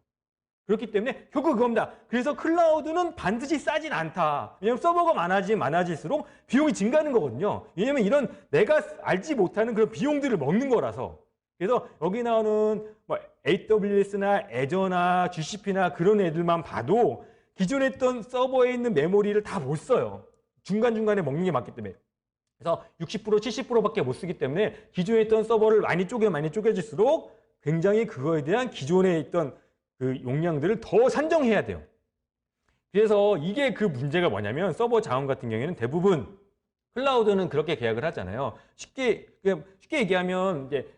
그렇기 때문에 결국 그겁니다. 그래서 클라우드는 반드시 싸진 않다. 왜냐하면 서버가 많아질수록 비용이 증가하는 거거든요. 왜냐하면 이런 내가 알지 못하는 그런 비용들을 먹는 거라서. 그래서 여기 나오는 뭐 AWS나 애저나 GCP나 그런 애들만 봐도 기존에 있던 서버에 있는 메모리를 다 못 써요. 중간중간에 먹는 게 많기 때문에. 그래서 60%, 70%밖에 못 쓰기 때문에 기존에 있던 서버를 많이 쪼개질수록 굉장히 그거에 대한 기존에 있던 그 용량들을 더 산정해야 돼요. 그래서 이게 그 문제가 뭐냐면 서버 자원 같은 경우에는 대부분 클라우드는 그렇게 계약을 하잖아요. 쉽게 얘기하면 이제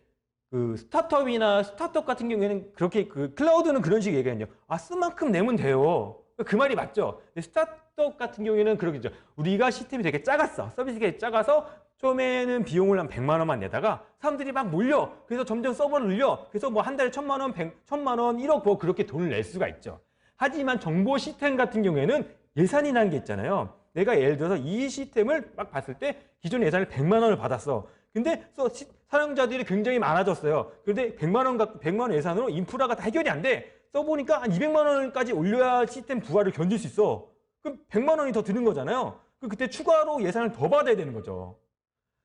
그 스타트업 같은 경우에는 그렇게 클라우드는 그런 식의 얘기거든요. 쓸 만큼 내면 돼요. 그 말이 맞죠. 근데 스타트업 같은 경우에는 그러겠죠. 우리가 시스템이 되게 작았어. 서비스가 되게 작아서 처음에는 비용을 한 100만 원만 내다가 사람들이 막 몰려. 그래서 점점 서버를 늘려. 그래서 뭐 한 달에 1,000만 원, 1,000만 원, 1억 뭐 그렇게 돈을 낼 수가 있죠. 하지만 정보 시스템 같은 경우에는 예산이라는 게 있잖아요. 내가 예를 들어서 이 시스템을 막 봤을 때 기존 예산을 100만 원을 받았어. 근데 사용자들이 굉장히 많아졌어요. 그런데 100만 원 예산으로 인프라가 다 해결이 안 돼. 써보니까 한 200만 원까지 올려야 시스템 부하를 견딜 수 있어. 그럼 100만 원이 더 드는 거잖아요. 그때 추가로 예산을 더 받아야 되는 거죠.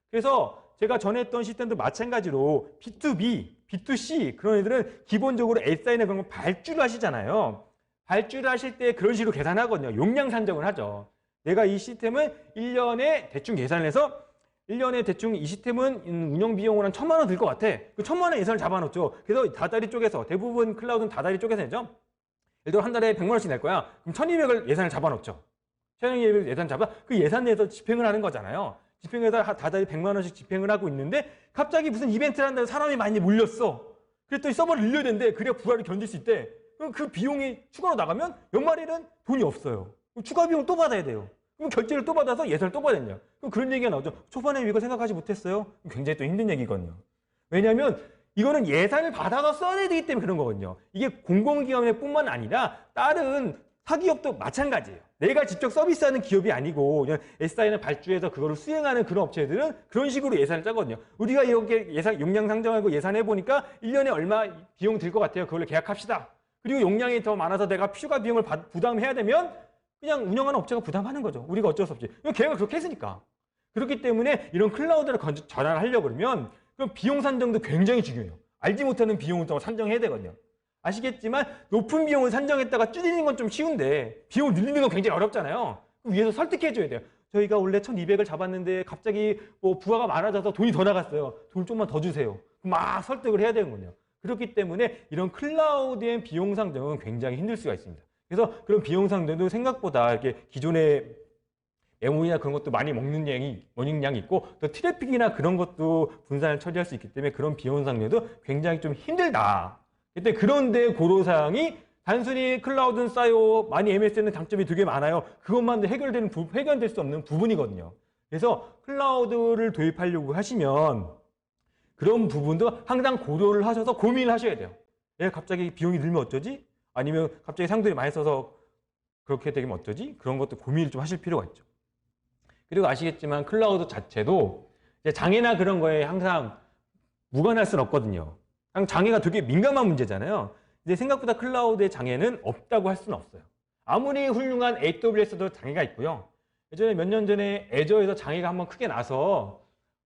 그래서 제가 전에 했던 시스템도 마찬가지로 B2B, B2C 그런 애들은 기본적으로 SI나 그런 거 발주를 하시잖아요. 발주를 하실 때 그런 식으로 계산하거든요. 용량 산정을 하죠. 내가 이 시스템은 1년에 대충 계산을 해서 1년에 대충 이 시스템은 운영 비용으로 한 1,000만 원 들 것 같아. 그 1,000만 원 예산을 잡아놓죠. 그래서 다달이 쪼개서 대부분 클라우드는 다달이 쪼개서 내죠. 예를 들어 한 달에 100만 원씩 낼 거야. 그럼 1,200을 예산을 잡아놓죠. 1,200을 예산 잡아 그 예산 내에서 집행을 하는 거잖아요. 집행해서 다달이 100만 원씩 집행을 하고 있는데 갑자기 무슨 이벤트를 한다고 사람이 많이 몰렸어. 그랬더니 서버를 늘려야 되는데 그래야 부하를 견딜 수 있대. 그럼 그 비용이 추가로 나가면 연말에는 돈이 없어요. 그럼 추가 비용을 또 받아야 돼요. 그럼 결제를 또 받아서 예산을 또 받아야 되냐. 그럼 그런 얘기가 나오죠. 초반에 이거 생각하지 못했어요. 굉장히 또 힘든 얘기거든요. 왜냐하면 이거는 예산을 받아서 써야 되기 때문에 그런 거거든요. 이게 공공기관뿐만 아니라 다른 사기업도 마찬가지예요. 내가 직접 서비스하는 기업이 아니고 그냥 SI나 발주해서 그거를 수행하는 그런 업체들은 그런 식으로 예산을 짜거든요. 우리가 이렇게 예산 용량 상정하고 예산해 보니까 1년에 얼마 비용 들 것 같아요. 그걸로 계약합시다. 그리고 용량이 더 많아서 내가 추가 비용을 부담해야 되면 그냥 운영하는 업체가 부담하는 거죠. 우리가 어쩔 수 없지. 계획을 그렇게 했으니까. 그렇기 때문에 이런 클라우드를 전환을 하려고 그러면 그럼 비용 산정도 굉장히 중요해요. 알지 못하는 비용을 또 산정해야 되거든요. 아시겠지만 높은 비용을 산정했다가 줄이는 건 좀 쉬운데 비용을 늘리는 건 굉장히 어렵잖아요. 위에서 설득해 줘야 돼요. 저희가 원래 1,200을 잡았는데 갑자기 뭐 부하가 많아져서 돈이 더 나갔어요. 돈을 좀만 더 주세요. 막 설득을 해야 되는군요. 그렇기 때문에 이런 클라우드의 비용 상정은 굉장히 힘들 수가 있습니다. 그래서 그런 비용 상정도 생각보다 이렇게 기존의 메모리나 그런 것도 많이 먹는 양이 있고 또 트래픽이나 그런 것도 분산을 처리할 수 있기 때문에 그런 비용 상정도 굉장히 좀 힘들다. 그런데 고로사항이 단순히 클라우드는 쌓여 많이 MS는 장점이 되게 많아요. 그것만 해결될 수 없는 부분이거든요. 그래서 클라우드를 도입하려고 하시면 그런 부분도 항상 고려를 하셔서 고민을 하셔야 돼요. 갑자기 비용이 늘면 어쩌지? 아니면 갑자기 상들이 많이 써서 그렇게 되면 어쩌지? 그런 것도 고민을 좀 하실 필요가 있죠. 그리고 아시겠지만 클라우드 자체도 이제 장애나 그런 거에 항상 무관할 수는 없거든요. 장애가 되게 민감한 문제잖아요. 근데 생각보다 클라우드의 장애는 없다고 할 수는 없어요. 아무리 훌륭한 AWS도 장애가 있고요. 예전에 몇 년 전에 애저에서 장애가 한번 크게 나서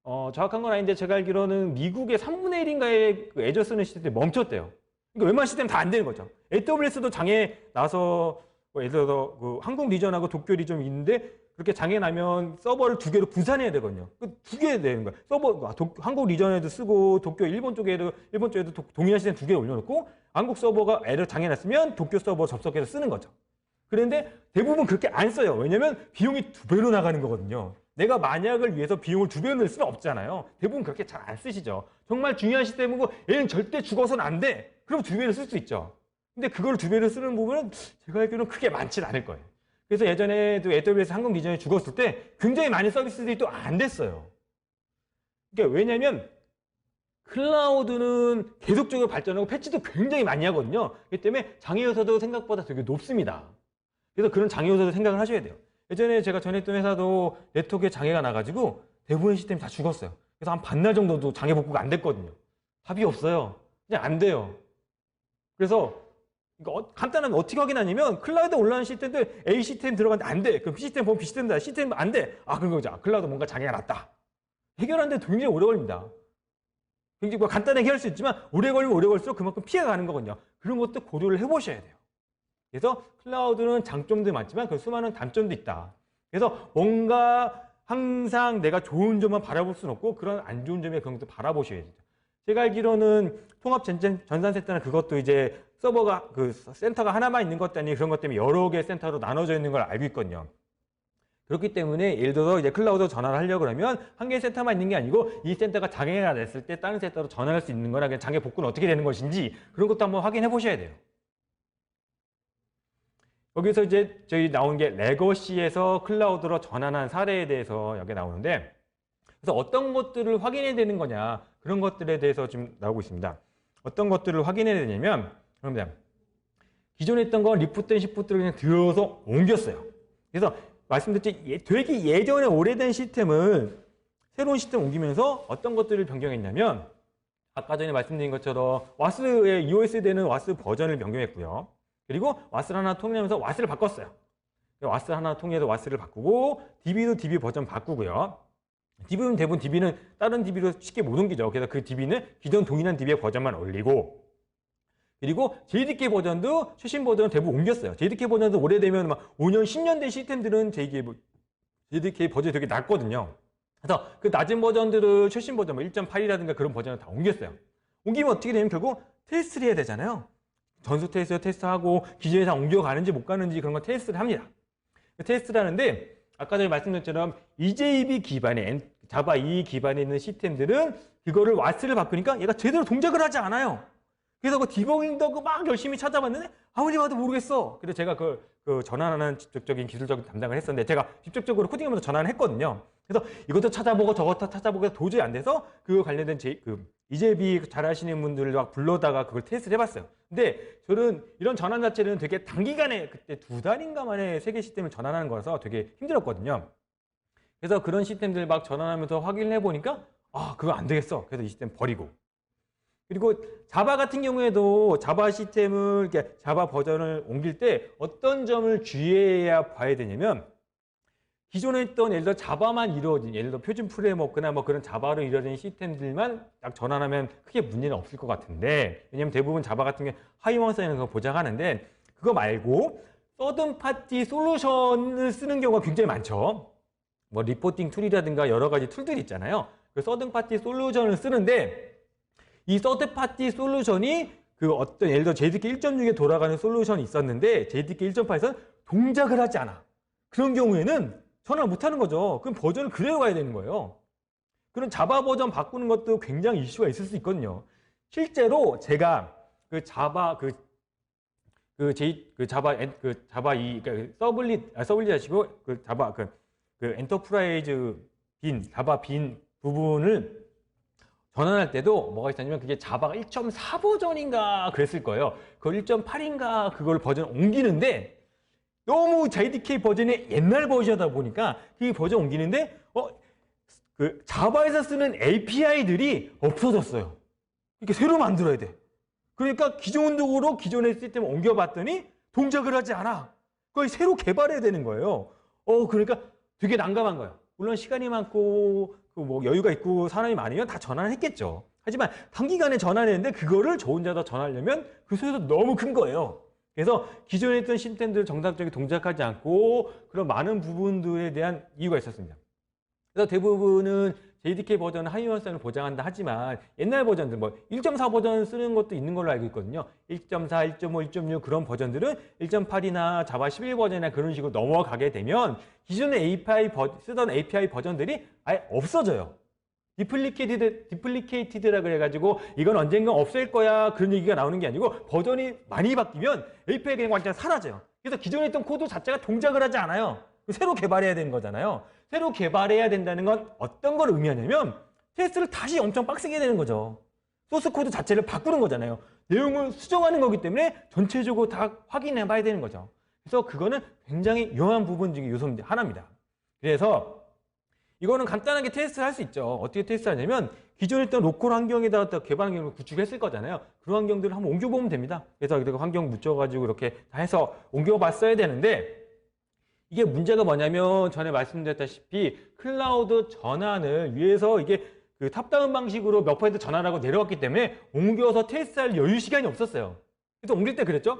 정확한 건 아닌데 제가 알기로는 미국의 3분의 1인가의 그 애저 쓰는 시스템이 멈췄대요. 그러니까 웬만한 시스템 다 안 되는 거죠. AWS도 장애 나서 예를 들어서 그 한국 리전하고 도쿄 리전이 있는데 그렇게 장애 나면 서버를 2개로 분산해야 되거든요. 2개 되는 거야. 서버 한국 리전에도 쓰고 도쿄 일본 쪽에도 동일한 시스템 2개 올려놓고 한국 서버가 에러 장애 났으면 도쿄 서버 접속해서 쓰는 거죠. 그런데 대부분 그렇게 안 써요. 왜냐면 비용이 2배로 나가는 거거든요. 내가 만약을 위해서 비용을 2배로 낼 수는 없잖아요. 대부분 그렇게 잘 안 쓰시죠. 정말 중요한 시스템이고 얘는 절대 죽어서는 안 돼. 그럼 2배를 쓸 수 있죠. 근데 그걸 2배를 쓰는 부분은 제가 알기로는 크게 많지는 않을 거예요. 그래서 예전에도 AWS 한국 리전이 죽었을 때 굉장히 많은 서비스들이 또 안 됐어요. 그러니까 왜냐면 클라우드는 계속적으로 발전하고 패치도 굉장히 많이 하거든요. 그렇기 때문에 장애 요소도 생각보다 되게 높습니다. 그래서 그런 장애 요소도 생각을 하셔야 돼요. 예전에 제가 전했던 회사도 네트워크에 장애가 나가지고 대부분 시스템이 다 죽었어요. 그래서 한 반날 정도도 장애 복구가 안 됐거든요. 답이 없어요. 그냥 안 돼요. 그래서 간단하면 어떻게 확인하냐면 클라우드에 올라온 시스템들 A 시스템 들어갔는데 안 돼. 그럼 B 시스템 보면 B 시스템 시스템 안 돼. 그런 거죠. 클라우드 뭔가 장애가 났다. 해결하는데 굉장히 오래 걸립니다. 굉장히 간단하게 해결할 수 있지만 오래 걸리면 오래 걸릴수록 그만큼 피해가 가는 거거든요. 그런 것도 고려를 해보셔야 돼요. 그래서 클라우드는 장점도 많지만 그 수많은 단점도 있다. 그래서 뭔가 항상 내가 좋은 점만 바라볼 수는 없고 그런 안 좋은 점에 그런 것도 바라보셔야 돼요. 제가 알기로는 통합 전산 센터는 그것도 이제 서버가 그 센터가 하나만 있는 것도 아니고 그런 것 때문에 여러 개의 센터로 나눠져 있는 걸 알고 있거든요. 그렇기 때문에 예를 들어서 이제 클라우드 전환을 하려고 하면 한 개의 센터만 있는 게 아니고 이 센터가 장애가 됐을 때 다른 센터로 전환할 수 있는 거나 그냥 장애 복구는 어떻게 되는 것인지 그런 것도 한번 확인해 보셔야 돼요. 여기서 이제 저희 나온 게 레거시에서 클라우드로 전환한 사례에 대해서 여기 나오는데, 그래서 어떤 것들을 확인해야 되는 거냐, 그런 것들에 대해서 지금 나오고 있습니다. 어떤 것들을 확인해야 되냐면, 그럽니다. 기존에 있던 건 리프트 앤 시프트를 그냥 들어서 옮겼어요. 그래서 말씀드렸지, 되게 예전에 오래된 시스템을 새로운 시스템 옮기면서 어떤 것들을 변경했냐면, 아까 전에 말씀드린 것처럼 와스의 EOS에 되는 와스 버전을 변경했고요. 그리고 와스를 하나 통일하면서 와스를 바꿨어요. 와스 하나 통일해서 와스를 바꾸고, DB도 DB 버전 바꾸고요. DB는 대부분 DB는 다른 DB로 쉽게 못 옮기죠. 그래서 그 DB는 기존 동일한 DB의 버전만 올리고, 그리고 JDK 버전도 최신 버전을 대부분 옮겼어요. JDK 버전도 오래되면 막 5년, 10년 된 시스템들은 JDK 버전이 되게 낮거든요. 그래서 그 낮은 버전들을 최신 버전, 1.8이라든가 그런 버전을 다 옮겼어요. 옮기면 어떻게 되면 결국 테스트를 해야 되잖아요. 전수 테스트하고 기존에 다 옮겨가는지 못 가는지 그런 거 테스트를 합니다. 테스트를 하는데, 아까 전에 말씀드렸처럼 EJB 기반의 자바 2 기반에 있는 시스템들은 그거를 와스를 바꾸니까 얘가 제대로 동작을 하지 않아요. 그래서 그 디버깅도 막 열심히 찾아봤는데 아무리 봐도 모르겠어. 그래서 제가 그 전환하는 직접적인 기술적인 담당을 했었는데, 제가 직접적으로 코딩하면서 전환을 했거든요. 그래서 이것도 찾아보고 저것도 찾아보고 도저히 안 돼서 그 관련된 EJB 잘 하시는 분들을 막 불러다가 그걸 테스트를 해봤어요. 근데 저는 이런 전환 자체는 되게 단기간에, 그때 2달인가 만에 세 개 시스템을 전환하는 거라서 되게 힘들었거든요. 그래서 그런 시스템들 막 전환하면서 확인을 해보니까 그거 안 되겠어. 그래서 이 시스템 버리고. 그리고 자바 같은 경우에도 자바 시스템을, 자바 버전을 옮길 때 어떤 점을 주의해야 봐야 되냐면, 기존에 있던 예를 들어 자바만 이루어진, 예를 들어 표준 프레임워크나 뭐 그런 자바로 이루어진 시스템들만 딱 전환하면 크게 문제는 없을 것 같은데, 왜냐면 대부분 자바 같은 게 하이원성이라는 거 보장하는데, 그거 말고 서든 파티 솔루션을 쓰는 경우가 굉장히 많죠. 뭐 리포팅 툴이라든가 여러 가지 툴들이 있잖아요. 그 서든 파티 솔루션을 쓰는데, 이 서드 파티 솔루션이 그 어떤 예를 들어 JDK 1.6에 돌아가는 솔루션이 있었는데 JDK 1.8에서는 동작을 하지 않아. 그런 경우에는 전환을 못 하는 거죠. 그럼 버전을 그대로 가야 되는 거예요. 그런 자바 버전 바꾸는 것도 굉장히 이슈가 있을 수 있거든요. 실제로 제가 그 자바 자바 2 그러니까 서블릿 하시고 그 자바 그 엔터프라이즈 자바 빈 부분을 전환할 때도 뭐가 있었냐면, 그게 자바가 1.4 버전인가 그랬을 거예요. 그걸 1.8인가 그걸 버전 옮기는데, 너무 JDK 버전의 옛날 버전이다 보니까 그 버전 옮기는데 그 자바에서 쓰는 API들이 없어졌어요. 이렇게 새로 만들어야 돼. 그러니까 기존적으로 기존의 시스템을 옮겨봤더니 동작을 하지 않아. 그걸 새로 개발해야 되는 거예요. 그러니까 되게 난감한 거예요. 물론 시간이 많고 뭐 여유가 있고 사람이 많으면 다 전환을 했겠죠. 하지만 단기간에 전환했는데 그거를 저 혼자 다 전환하려면 그 소리도 너무 큰 거예요. 그래서 기존에 있던 시스템들을 정상적으로 동작하지 않고 그런 많은 부분들에 대한 이유가 있었습니다. 그래서 대부분은 JDK 버전 하이원성을 보장한다 하지만 옛날 버전들, 뭐 1.4 버전 쓰는 것도 있는 걸로 알고 있거든요. 1.4, 1.5, 1.6 그런 버전들은 1.8이나 자바 11 버전이나 그런 식으로 넘어가게 되면 기존의 쓰던 API 버전들이 아예 없어져요. 디플리케이티드라 그래가지고 이건 언젠가 없앨 거야 그런 얘기가 나오는 게 아니고, 버전이 많이 바뀌면 API가 그냥 완전 사라져요. 그래서 기존에 있던 코드 자체가 동작을 하지 않아요. 새로 개발해야 되는 거잖아요. 새로 개발해야 된다는 건 어떤 걸 의미하냐면, 테스트를 다시 엄청 빡세게 해야 되는 거죠. 소스 코드 자체를 바꾸는 거잖아요. 내용을 수정하는 거기 때문에 전체적으로 다 확인해 봐야 되는 거죠. 그래서 그거는 굉장히 유용한 부분 중에 요소 하나입니다. 그래서 이거는 간단하게 테스트를 할 수 있죠. 어떻게 테스트하냐면, 기존에 있던 로컬 환경에다가 개발 환경을 구축했을 거잖아요. 그런 환경들을 한번 옮겨보면 됩니다. 그래서 환경 묻혀가지고 이렇게 다 해서 옮겨봤어야 되는데, 이게 문제가 뭐냐면 전에 말씀드렸다시피 클라우드 전환을 위해서 이게 그 탑다운 방식으로 몇 퍼센트 전환하고 내려왔기 때문에 옮겨서 테스트할 여유 시간이 없었어요. 그래서 옮길 때 그랬죠.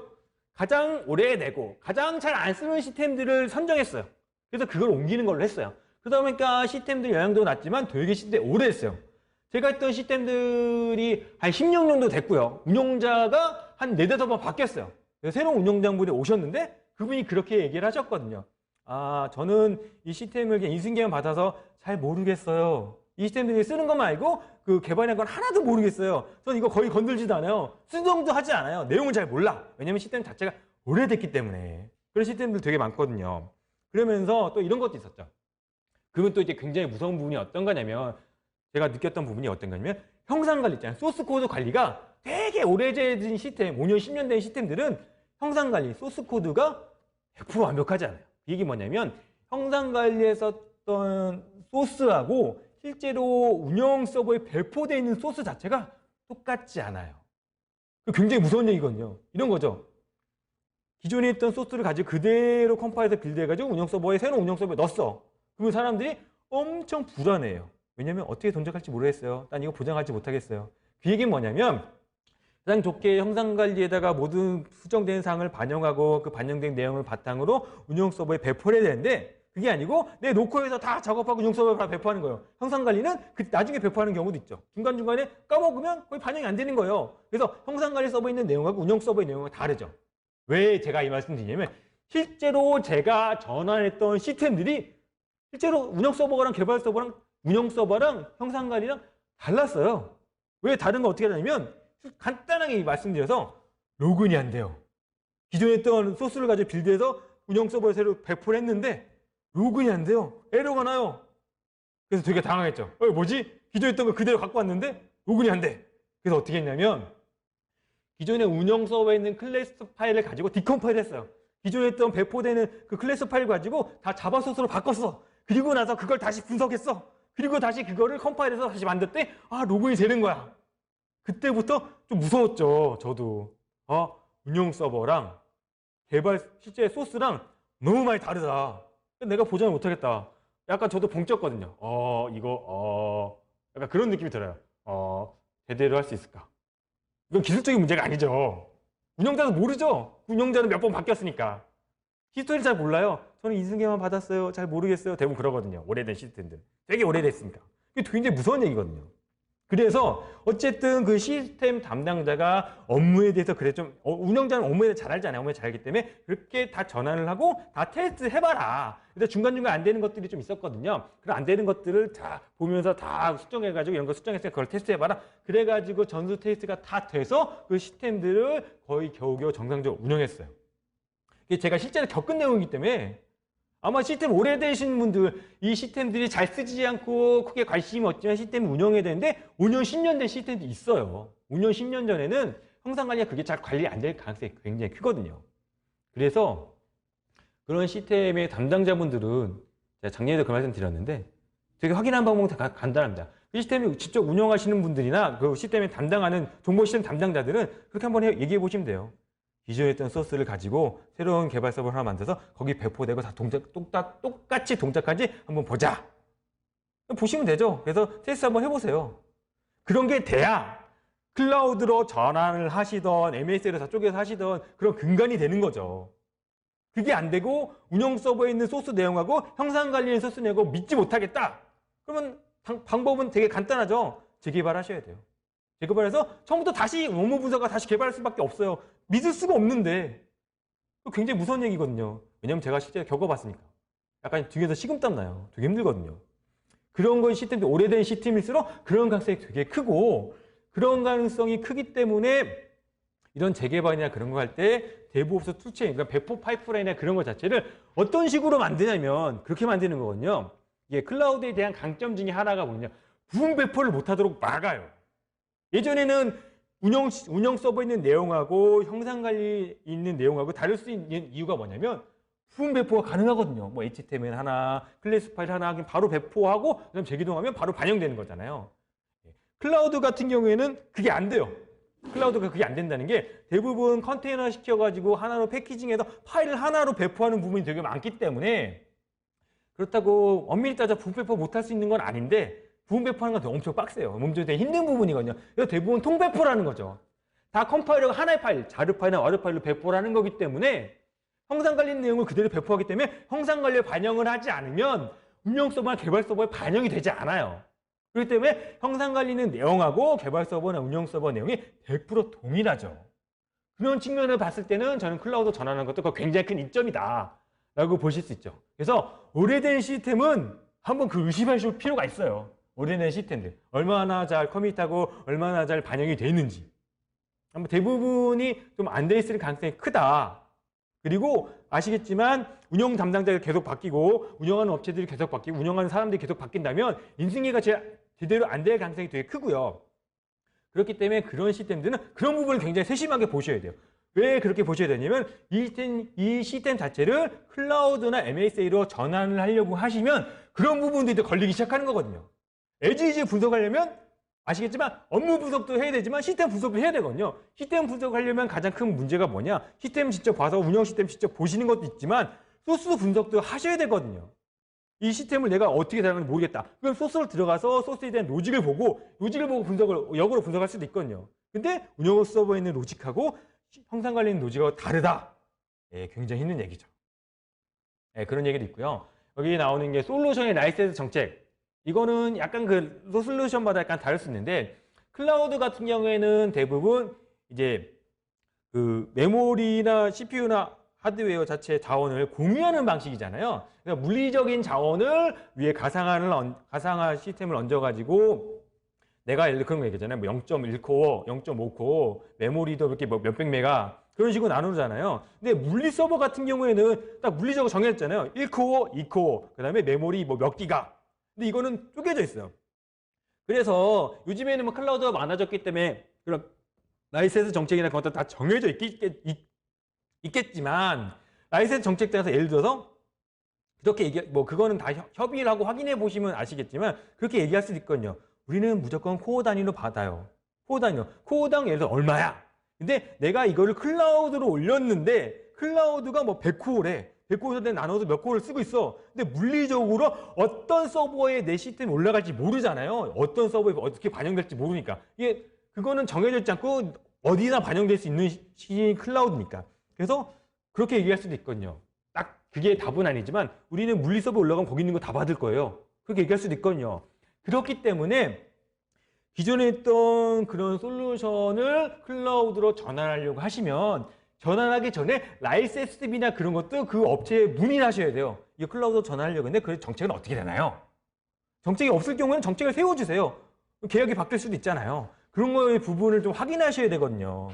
가장 오래되고 가장 잘 안 쓰는 시스템들을 선정했어요. 그래서 그걸 옮기는 걸로 했어요. 그러다 보니까 시스템들 영향도 낮지만 되게 시스템이 오래 했어요. 제가 했던 시스템들이 한 10년 정도 됐고요. 운영자가 한 4-5번 바뀌었어요. 그래서 새로운 운영자분이 오셨는데 그분이 그렇게 얘기를 하셨거든요. 저는 이 시스템을 그냥 인수인계만 받아서 잘 모르겠어요. 이 시스템들이 쓰는 것만 알고 그 개발한 건 하나도 모르겠어요. 저는 이거 거의 건들지도 않아요. 수정도 하지 않아요. 내용을 잘 몰라. 왜냐면 시스템 자체가 오래됐기 때문에. 그런 시스템들 되게 많거든요. 그러면서 또 이런 것도 있었죠. 그건 또 이제 굉장히 무서운 부분이 어떤 거냐면 제가 느꼈던 부분이 어떤 거냐면 형상 관리 있잖아요. 소스 코드 관리가 되게 오래된 시스템, 5년, 10년 된 시스템들은 형상 관리, 소스 코드가 100% 완벽하지 않아요. 이게 뭐냐면 형상 관리에 썼던 소스하고 실제로 운영 서버에 배포되어 있는 소스 자체가 똑같지 않아요. 굉장히 무서운 얘기거든요. 이런 거죠. 기존에 있던 소스를 가지고 그대로 컴파일해서 빌드해가지고 운영 서버에 새로운 운영 서버에 넣었어. 그러면 사람들이 엄청 불안해요. 왜냐면 어떻게 동작할지 모르겠어요. 난 이거 보장하지 못하겠어요. 그 얘기는 뭐냐면 가장 좋게 형상 관리에다가 모든 수정된 사항을 반영하고 그 반영된 내용을 바탕으로 운영 서버에 배포를 해야 되는데 그게 아니고 내 노코에서 다 작업하고 운영 서버에 다 배포하는 거예요. 형상 관리는 그 나중에 배포하는 경우도 있죠. 중간중간에 까먹으면 거의 반영이 안 되는 거예요. 그래서 형상 관리 서버에 있는 내용하고 운영 서버의 내용은 다르죠. 왜 제가 이 말씀 드리냐면 실제로 제가 전환했던 시스템들이 실제로 운영 서버랑 개발 서버랑 운영 서버랑 형상 관리랑 달랐어요. 왜 다른 거 어떻게 하냐면 간단하게 말씀드려서 로그인이 안 돼요. 기존에 있던 소스를 가지고 빌드해서 운영 서버에 새로 배포를 했는데 로그인이 안 돼요. 에러가 나요. 그래서 되게 당황했죠. 뭐지? 기존에 있던 거 그대로 갖고 왔는데 로그인이 안 돼. 그래서 어떻게 했냐면 기존에 운영 서버에 있는 클래스 파일을 가지고 디컴파일 했어요. 기존에 있던 배포되는 그 클래스 파일 가지고 다 자바 소스로 바꿨어. 그리고 나서 그걸 다시 분석했어. 그리고 다시 그거를 컴파일해서 다시 만들때 로그인이 되는 거야. 그때부터 좀 무서웠죠. 저도. 운영 서버랑 개발 실제 소스랑 너무 많이 다르다. 내가 보장을 못하겠다. 약간 저도 벙 쪘거든요. 약간 그런 느낌이 들어요. 제대로 할 수 있을까? 이건 기술적인 문제가 아니죠. 운영자도 모르죠. 운영자는 몇 번 바뀌었으니까. 히스토리를 잘 몰라요. 저는 이승계만 받았어요. 잘 모르겠어요. 대부분 그러거든요. 오래된 시스템들. 되게 오래됐으니까. 이게 굉장히 무서운 얘기거든요. 그래서 어쨌든 그 시스템 담당자가 업무에 대해서 그래 좀 운영자는 업무에 대해서 잘 알잖아요. 업무에 잘 알기 때문에 그렇게 다 전환을 하고 다 테스트 해봐라. 그래서 중간중간 안 되는 것들이 좀 있었거든요. 그럼 안 되는 것들을 다 보면서 다 수정해가지고 이런 거 수정해서 그걸 테스트해봐라. 그래가지고 전수 테스트가 다 돼서 그 시스템들을 거의 겨우겨우 정상적으로 운영했어요. 이게 제가 실제로 겪은 내용이기 때문에 아마 시스템 오래되신 분들 이 시스템들이 잘 쓰지 않고 크게 관심이 없지만 시스템 운영해야 되는데 5년, 10년 된 시스템도 있어요. 5년, 10년 전에는 형상 관리가 그게 잘 관리 안 될 가능성이 굉장히 크거든요. 그래서 그런 시스템의 담당자분들은 제가 작년에도 그 말씀 드렸는데 되게 확인한 방법은 간단합니다. 그 시스템을 직접 운영하시는 분들이나 그 시스템에 담당하는 정보 시스템 담당자들은 그렇게 한번 얘기해 보시면 돼요. 기존에 있던 소스를 가지고 새로운 개발 서버를 하나 만들어서 거기 배포되고 다 똑같이 동작하는지 한번 보자. 보시면 되죠. 그래서 테스트 한번 해보세요. 그런 게 돼야 클라우드로 전환을 하시던 MS를 저쪽에서 하시던 그런 근간이 되는 거죠. 그게 안 되고 운영 서버에 있는 소스 내용하고 형상 관리의 소스 내용하고 믿지 못하겠다. 그러면 방법은 되게 간단하죠. 재개발하셔야 돼요. 재개발해서 처음부터 다시 업무 분석과 다시 개발할 수밖에 없어요. 믿을 수가 없는데 굉장히 무서운 얘기거든요. 왜냐면 제가 실제 겪어봤으니까. 약간 뒤에서 식은땀 나요. 되게 힘들거든요. 그런 건 시스템이 오래된 시스템일수록 그런 가능성이 되게 크고 그런 가능성이 크기 때문에 이런 재개발이나 그런 거 할 때 데브옵스 툴체인, 그러니까 배포 파이프라인이나 그런 것 자체를 어떤 식으로 만드냐면 그렇게 만드는 거거든요. 이게 클라우드에 대한 강점 중에 하나가 뭐냐. 부분 배포를 못하도록 막아요. 예전에는 운영 서버에 있는 내용하고 형상 관리 있는 내용하고 다를 수 있는 이유가 뭐냐면 부분 배포가 가능하거든요. 뭐 HTML 하나, 클래스 파일 하나 바로 배포하고 그다음 재기동하면 바로 반영되는 거잖아요. 클라우드 같은 경우에는 그게 안 돼요. 클라우드가 그게 안 된다는 게 대부분 컨테이너 시켜가지고 하나로 패키징해서 파일을 하나로 배포하는 부분이 되게 많기 때문에 그렇다고 엄밀히 따져 부분 배포 못할 수 있는 건 아닌데 부분 배포하는 건 엄청 빡세요. 몸좀 되게 힘든 부분이거든요. 그래서 대부분 통배포라는 거죠. 다 컴파일러가 하나의 파일, 자르 파일이나 와르 파일로 배포를 하는 거기 때문에 형상 관리 내용을 그대로 배포하기 때문에 형상 관리에 반영을 하지 않으면 운영 서버나 개발 서버에 반영이 되지 않아요. 그렇기 때문에 형상 관리는 내용하고 개발 서버나 운영 서버 내용이 100% 동일하죠. 그런 측면을 봤을 때는 저는 클라우드 전환하는 것도 굉장히 큰 이점이다 라고 보실 수 있죠. 그래서 오래된 시스템은 한번 그 의심하실 필요가 있어요. 오래된 시스템들 얼마나 잘 커밋하고 얼마나 잘 반영이 되어 있는지 한번 대부분이 좀 안 돼 있을 가능성이 크다. 그리고 아시겠지만 운영 담당자가 계속 바뀌고 운영하는 업체들이 계속 바뀌고 운영하는 사람들이 계속 바뀐다면 인수인계가 제대로 안 될 가능성이 되게 크고요. 그렇기 때문에 그런 시스템들은 그런 부분을 굉장히 세심하게 보셔야 돼요. 왜 그렇게 보셔야 되냐면 이 시스템 자체를 클라우드나 MSA로 전환을 하려고 하시면 그런 부분들이 걸리기 시작하는 거거든요. 에즈이즈 분석하려면 아시겠지만 업무 분석도 해야 되지만 시스템 분석도 해야 되거든요. 시스템 분석하려면 가장 큰 문제가 뭐냐? 시스템 직접 봐서 운영 시스템 직접 보시는 것도 있지만 소스 분석도 하셔야 되거든요. 이 시스템을 내가 어떻게 사용하는지 모르겠다. 그럼 소스로 들어가서 소스에 대한 로직을 보고 분석을 역으로 분석할 수도 있거든요. 근데 운영 서버에 있는 로직하고 형상 관리 있는 로직하고 다르다. 예, 굉장히 힘든 얘기죠. 예, 그런 얘기도 있고요. 여기 나오는 게 솔루션의 라이센스 정책. 이거는 약간 그 솔루션마다 약간 다를 수 있는데 클라우드 같은 경우에는 대부분 이제 그 메모리나 CPU나 하드웨어 자체의 자원을 공유하는 방식이잖아요. 그러니까 물리적인 자원을 위에 가상화 시스템을 얹어가지고 내가 예를 들어 그런 거 얘기하잖아요. 뭐 0.1코어, 0.5코어, 메모리도 이렇게 뭐 몇백 메가 그런 식으로 나누잖아요. 근데 물리 서버 같은 경우에는 딱 물리적으로 정해졌잖아요. 1코어, 2코어, 그 다음에 메모리 뭐 몇 기가. 근데 이거는 쪼개져 있어요. 그래서 요즘에는 뭐 클라우드가 많아졌기 때문에 그런 라이센스 정책이나 그런 것도 다 정해져 있겠지만 라이센스 정책 따라서 예를 들어서 그렇게 뭐 그거는 다 협의를 하고 확인해 보시면 아시겠지만 그렇게 얘기할 수도 있거든요. 우리는 무조건 코어 단위로 받아요. 코어 단위로. 코어당 예를 들어 얼마야? 근데 내가 이거를 클라우드로 올렸는데 클라우드가 뭐 100코어래. 100코어에 나눠서 몇 코어를 쓰고 있어. 근데 물리적으로 어떤 서버에 내 시스템이 올라갈지 모르잖아요. 어떤 서버에 어떻게 반영될지 모르니까. 이게 그거는 정해져 있지 않고 어디나 반영될 수 있는 클라우드니까. 그래서 그렇게 얘기할 수도 있거든요. 딱 그게 답은 아니지만 우리는 물리 서버 올라가면 거기 있는 거 다 받을 거예요. 그렇게 얘기할 수도 있거든요. 그렇기 때문에 기존에 있던 그런 솔루션을 클라우드로 전환하려고 하시면 전환하기 전에 라이센스비나 그런 것도 그 업체에 문의를 하셔야 돼요. 이 클라우드로 전환하려고 했는데 그 정책은 어떻게 되나요? 정책이 없을 경우에는 정책을 세워주세요. 계약이 바뀔 수도 있잖아요. 그런 거의 부분을 좀 확인하셔야 되거든요.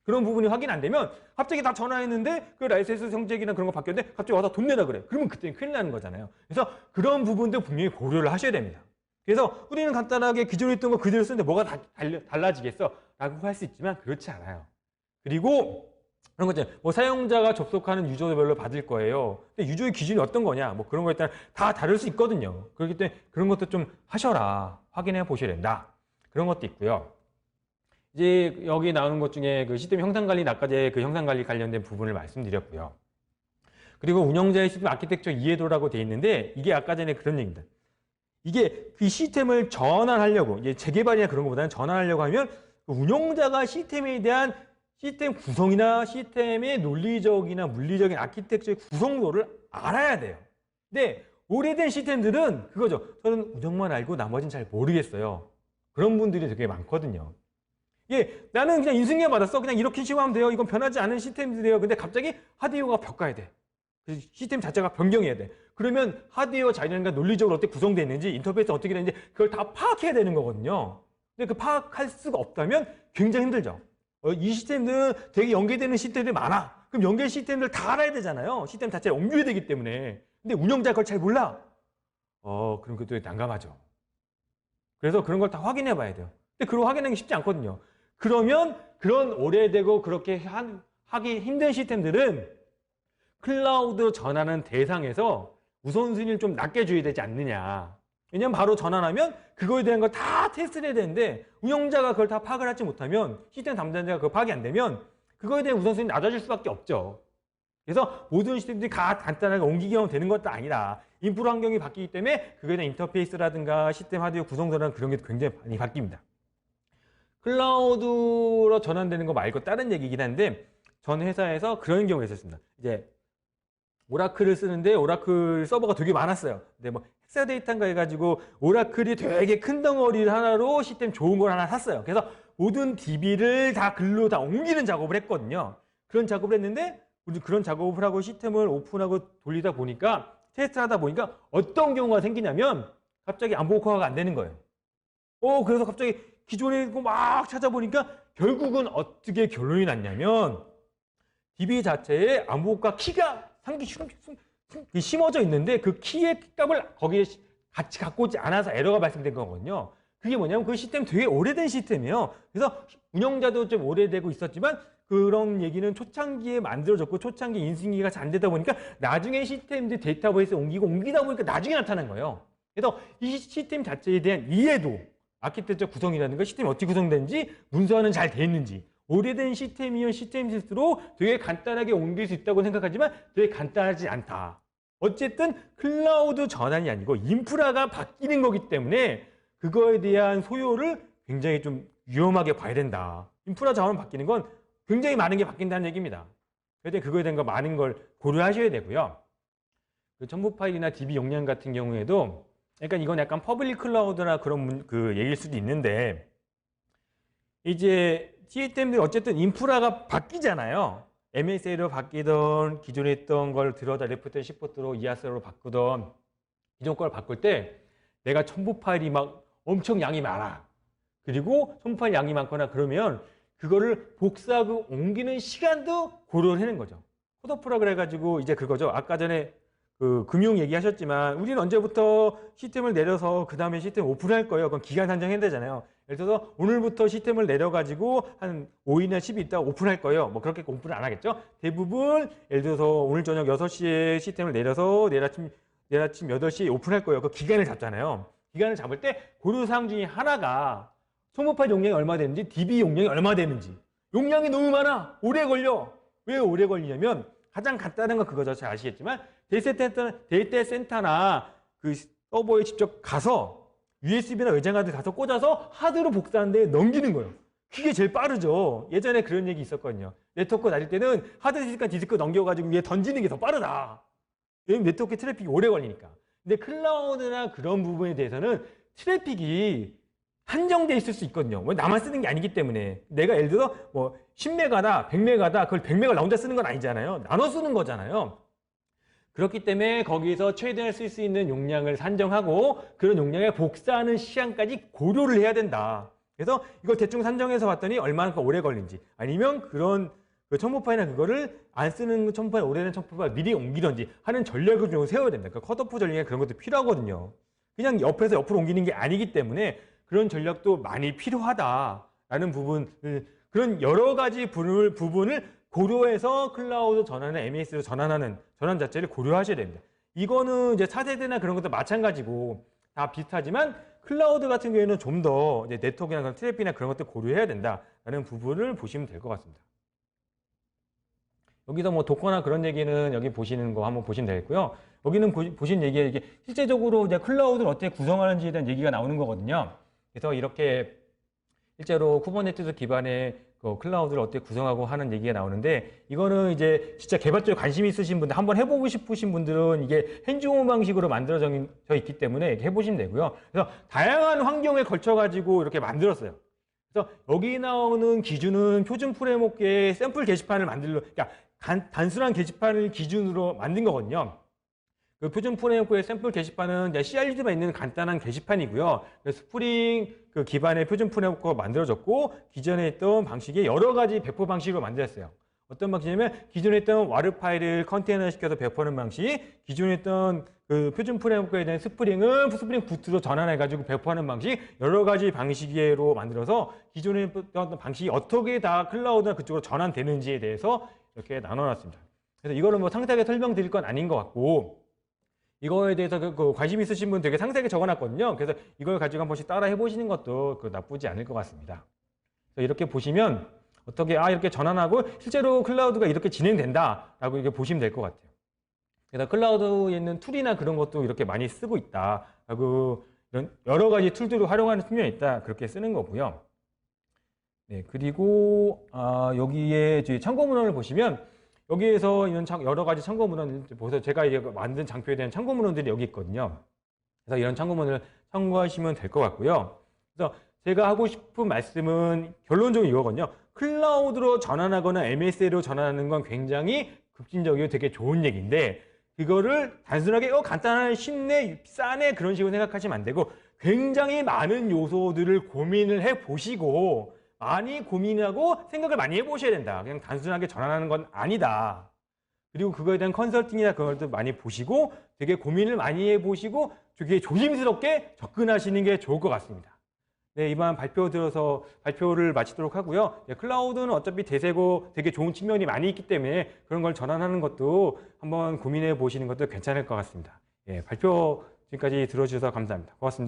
그런 부분이 확인 안 되면 갑자기 다 전화했는데 그 라이센스 정책이나 그런 거 바뀌었는데 갑자기 와서 돈 내라 그래. 그러면 그때는 큰일 나는 거잖아요. 그래서 그런 부분도 분명히 고려를 하셔야 됩니다. 그래서 우리는 간단하게 기존에 있던 거 그대로 쓰는데 뭐가 달라지겠어? 라고 할 수 있지만 그렇지 않아요. 그리고 그런 거죠. 뭐 사용자가 접속하는 유저별로 받을 거예요. 근데 유저의 기준이 어떤 거냐? 뭐 그런 거에 따라 다 다를 수 있거든요. 그렇기 때문에 그런 것도 좀 하셔라. 확인해 보셔야 된다. 그런 것도 있고요. 이제 여기 나오는 것 중에 그 시스템 형상 관리, 아까 전에 그 형상 관리 관련된 부분을 말씀드렸고요. 그리고 운영자의 시스템 아키텍처 이해도라고 되어 있는데 이게 아까 전에 그런 얘기입니다. 이게 그 시스템을 전환하려고 이제 재개발이나 그런 것보다는 전환하려고 하면 운영자가 시스템에 대한 시스템 구성이나 시스템의 논리적이나 물리적인 아키텍처의 구성도를 알아야 돼요. 근데 오래된 시스템들은 그거죠. 저는 운영만 알고 나머지는 잘 모르겠어요. 그런 분들이 되게 많거든요. 예, 나는 그냥 인수인계 받았어. 그냥 이렇게 식으로 하면 돼요. 이건 변하지 않은 시스템들이에요. 근데 갑자기 하드웨어가 바꿔야 돼. 시스템 자체가 변경해야 돼. 그러면 하드웨어 자연과 논리적으로 어떻게 구성되어 있는지, 인터페이스 어떻게 되는지 그걸 다 파악해야 되는 거거든요. 근데 그 파악할 수가 없다면 굉장히 힘들죠. 이 시스템들은 되게 연계되는 시스템들이 많아. 그럼 연계 시스템들 다 알아야 되잖아요. 시스템 자체를 옮겨야 되기 때문에. 근데 운영자가 그걸 잘 몰라. 그럼 그것도 난감하죠. 그래서 그런 걸 다 확인해 봐야 돼요. 근데 그걸 확인하기 쉽지 않거든요. 그러면 그런 오래되고 그렇게 하기 힘든 시스템들은 클라우드 전환하는 대상에서 우선순위를 좀 낮게 줘야 되지 않느냐. 왜냐면 바로 전환하면 그거에 대한 걸 다 테스트를 해야 되는데 운영자가 그걸 다 파악을 하지 못하면 시스템 담당자가 그거 파악이 안 되면 그거에 대한 우선순위 낮아질 수밖에 없죠. 그래서 모든 시스템들이 다 간단하게 옮기기 하면 되는 것도 아니라 인프라 환경이 바뀌기 때문에 그거에 대한 인터페이스라든가 시스템 하드웨어 구성도라든가 그런 게 굉장히 많이 바뀝니다. 클라우드로 전환되는 거 말고 다른 얘기긴 한데 전 회사에서 그런 경우가 있었습니다. 이제 오라클을 쓰는데 오라클 서버가 되게 많았어요. 근데 뭐 헬사데이터인가 해가지고 오라클이 되게 큰 덩어리를 하나로 시스템 좋은 걸 하나 샀어요. 그래서 모든 DB를 다 글로 다 옮기는 작업을 했거든요. 그런 작업을 했는데 우리 그런 작업을 하고 시스템을 오픈하고 돌리다 보니까 테스트를 하다 보니까 어떤 경우가 생기냐면 갑자기 암호화가 안 되는 거예요. 그래서 갑자기 기존에 막 찾아보니까 결국은 어떻게 결론이 났냐면 DB 자체에 암호가 키가 상당히 심어져 있는데 그 키의 값을 거기에 같이 갖고 오지 않아서 에러가 발생된 거거든요. 그게 뭐냐면 그 시스템 되게 오래된 시스템이에요. 그래서 운영자도 좀 오래되고 있었지만 그런 얘기는 초창기에 만들어졌고 초창기 인수인계가 잘 안 되다 보니까 나중에 시스템들 데이터베이스에 옮기다 보니까 나중에 나타난 거예요. 그래서 이 시스템 자체에 대한 이해도 아키텍처 구성이라든가 시스템이 어떻게 구성되는지 문서화는 잘 돼 있는지 오래된 시스템이면 시스템일수록 되게 간단하게 옮길 수 있다고 생각하지만 되게 간단하지 않다. 어쨌든 클라우드 전환이 아니고 인프라가 바뀌는 거기 때문에 그거에 대한 소요를 굉장히 좀 위험하게 봐야 된다. 인프라 자원 바뀌는 건 굉장히 많은 게 바뀐다는 얘기입니다. 그래서 그거에 대한 거 많은 걸 고려하셔야 되고요. 그 첨부 파일이나 DB 용량 같은 경우에도 그러니까 이건 약간 퍼블릭 클라우드나 그런 그 얘기일 수도 있는데 이제 시스템들이 어쨌든 인프라가 바뀌잖아요. MSA로 바뀌던 기존에 있던 걸 들어다 레프트 시프트로 EAS로 바꾸던 기존 걸 바꿀 때 내가 첨부 파일이 막 엄청 양이 많아. 그리고 첨부 파일 양이 많거나 그러면 그거를 복사하고 옮기는 시간도 고려를 하는 거죠. 컷오프라 그래가지고 이제 그거죠. 아까 전에 그 금융 얘기하셨지만 우리는 언제부터 시스템을 내려서 그 다음에 시스템 오픈할 거예요. 그건 기간 산정해야 되잖아요. 예를 들어서 오늘부터 시스템을 내려가지고 한 5일이나 10일 있다가 오픈할 거예요. 뭐 그렇게 오픈을 안 하겠죠. 대부분 예를 들어서 오늘 저녁 6시에 시스템을 내려서 내일 아침 8시에 오픈할 거예요. 그 기간을 잡잖아요. 기간을 잡을 때 고려사항 중에 하나가 첨부 파일 용량이 얼마 되는지 DB 용량이 얼마 되는지 용량이 너무 많아. 오래 걸려. 왜 오래 걸리냐면 가장 간단한 건 그거죠. 잘 아시겠지만 데이터 센터나 그 서버에 직접 가서 USB나 외장하드 가서 꽂아서 하드로 복사하는데 넘기는 거예요. 그게 제일 빠르죠. 예전에 그런 얘기 있었거든요. 네트워크 다닐 때는 하드디스크나 디스크 넘겨가지고 위에 던지는 게 더 빠르다. 왜냐면 네트워크 트래픽이 오래 걸리니까. 근데 클라우드나 그런 부분에 대해서는 트래픽이 한정돼 있을 수 있거든요. 뭐 나만 쓰는 게 아니기 때문에 내가 예를 들어 뭐 10메가다 100메가다 그걸 100메가 나 혼자 쓰는 건 아니잖아요. 나눠 쓰는 거잖아요. 그렇기 때문에 거기서 최대한 쓸 수 있는 용량을 산정하고 그런 용량에 복사하는 시간까지 고려를 해야 된다. 그래서 이걸 대충 산정해서 봤더니 얼마나 오래 걸린지 아니면 그런 그 첨부 파일이나 그거를 안 쓰는 첨부 파일, 오래된 첨부 파일 미리 옮기던지 하는 전략을 좀 세워야 됩니다. 그러니까 컷오프 전략에 그런 것도 필요하거든요. 그냥 옆에서 옆으로 옮기는 게 아니기 때문에 그런 전략도 많이 필요하다라는 부분, 그런 여러 가지 부분을 고려해서 클라우드 전환을 MES로 전환하는 전환 자체를 고려하셔야 됩니다. 이거는 이제 차세대나 그런 것도 마찬가지고 다 비슷하지만 클라우드 같은 경우에는 좀 더 네트워크나 그런 트래픽이나 그런 것들 고려해야 된다라는 부분을 보시면 될 것 같습니다. 여기서 뭐 도커나 그런 얘기는 여기 보시는 거 한번 보시면 되겠고요. 여기는 보신 얘기에 이게 실제적으로 이제 클라우드를 어떻게 구성하는지에 대한 얘기가 나오는 거거든요. 그래서 이렇게 실제로 쿠버네티스 기반의 그 클라우드를 어떻게 구성하고 하는 얘기가 나오는데 이거는 이제 진짜 개발적으로 관심 있으신 분들 한번 해보고 싶으신 분들은 이게 핸즈온 방식으로 만들어져 있기 때문에 해보시면 되고요. 그래서 다양한 환경에 걸쳐 가지고 이렇게 만들었어요. 그래서 여기 나오는 기준은 표준 프레임워크의 샘플 게시판을 그러니까 단순한 게시판을 기준으로 만든 거거든요. 그 표준 프레임워크의 샘플 게시판은 CRUD만 있는 간단한 게시판이고요. 스프링 그 기반의 표준 프레임워크가 만들어졌고 기존에 있던 방식이 여러 가지 배포 방식으로 만들었어요. 어떤 방식이냐면 기존에 있던 와르 파일을 컨테이너 시켜서 배포하는 방식, 기존에 있던 그 표준 프레임워크에 대한 스프링은 스프링 부트로 전환해가지고 배포하는 방식, 여러 가지 방식으로 만들어서 기존에 있던 방식이 어떻게 다 클라우드나 그쪽으로 전환되는지에 대해서 이렇게 나눠놨습니다. 그래서 이거는 뭐 상세하게 설명드릴 건 아닌 것 같고 이거에 대해서 그 관심 있으신 분 되게 상세하게 적어놨거든요. 그래서 이걸 가지고 한 번씩 따라 해보시는 것도 나쁘지 않을 것 같습니다. 그래서 이렇게 보시면 어떻게 이렇게 전환하고 실제로 클라우드가 이렇게 진행된다라고 이렇게 보시면 될 것 같아요. 그래서 클라우드에 있는 툴이나 그런 것도 이렇게 많이 쓰고 있다라고 이런 여러 가지 툴들을 활용하는 측면이 있다 그렇게 쓰는 거고요. 네, 그리고 여기에 참고 문헌을 보시면 여기에서 이런 여러 가지 참고 문헌을 보셔서 제가 이제 만든 장표에 대한 참고 문헌들이 여기 있거든요. 그래서 이런 참고 문헌을 참고하시면 될 것 같고요. 그래서 제가 하고 싶은 말씀은 결론적으로 이거거든요. 클라우드로 전환하거나 MSA로 전환하는 건 굉장히 급진적이고 되게 좋은 얘기인데 이거를 단순하게 간단한 쉽네, 싸네 그런 식으로 생각하시면 안 되고 굉장히 많은 요소들을 고민을 해 보시고 많이 고민하고 생각을 많이 해보셔야 된다. 그냥 단순하게 전환하는 건 아니다. 그리고 그거에 대한 컨설팅이나 그걸 도 많이 보시고 되게 고민을 많이 해보시고 되게 조심스럽게 접근하시는 게 좋을 것 같습니다. 네, 이번 발표를 마치도록 하고요. 네, 클라우드는 어차피 대세고 되게 좋은 측면이 많이 있기 때문에 그런 걸 전환하는 것도 한번 고민해 보시는 것도 괜찮을 것 같습니다. 예, 발표 지금까지 들어주셔서 감사합니다. 고맙습니다.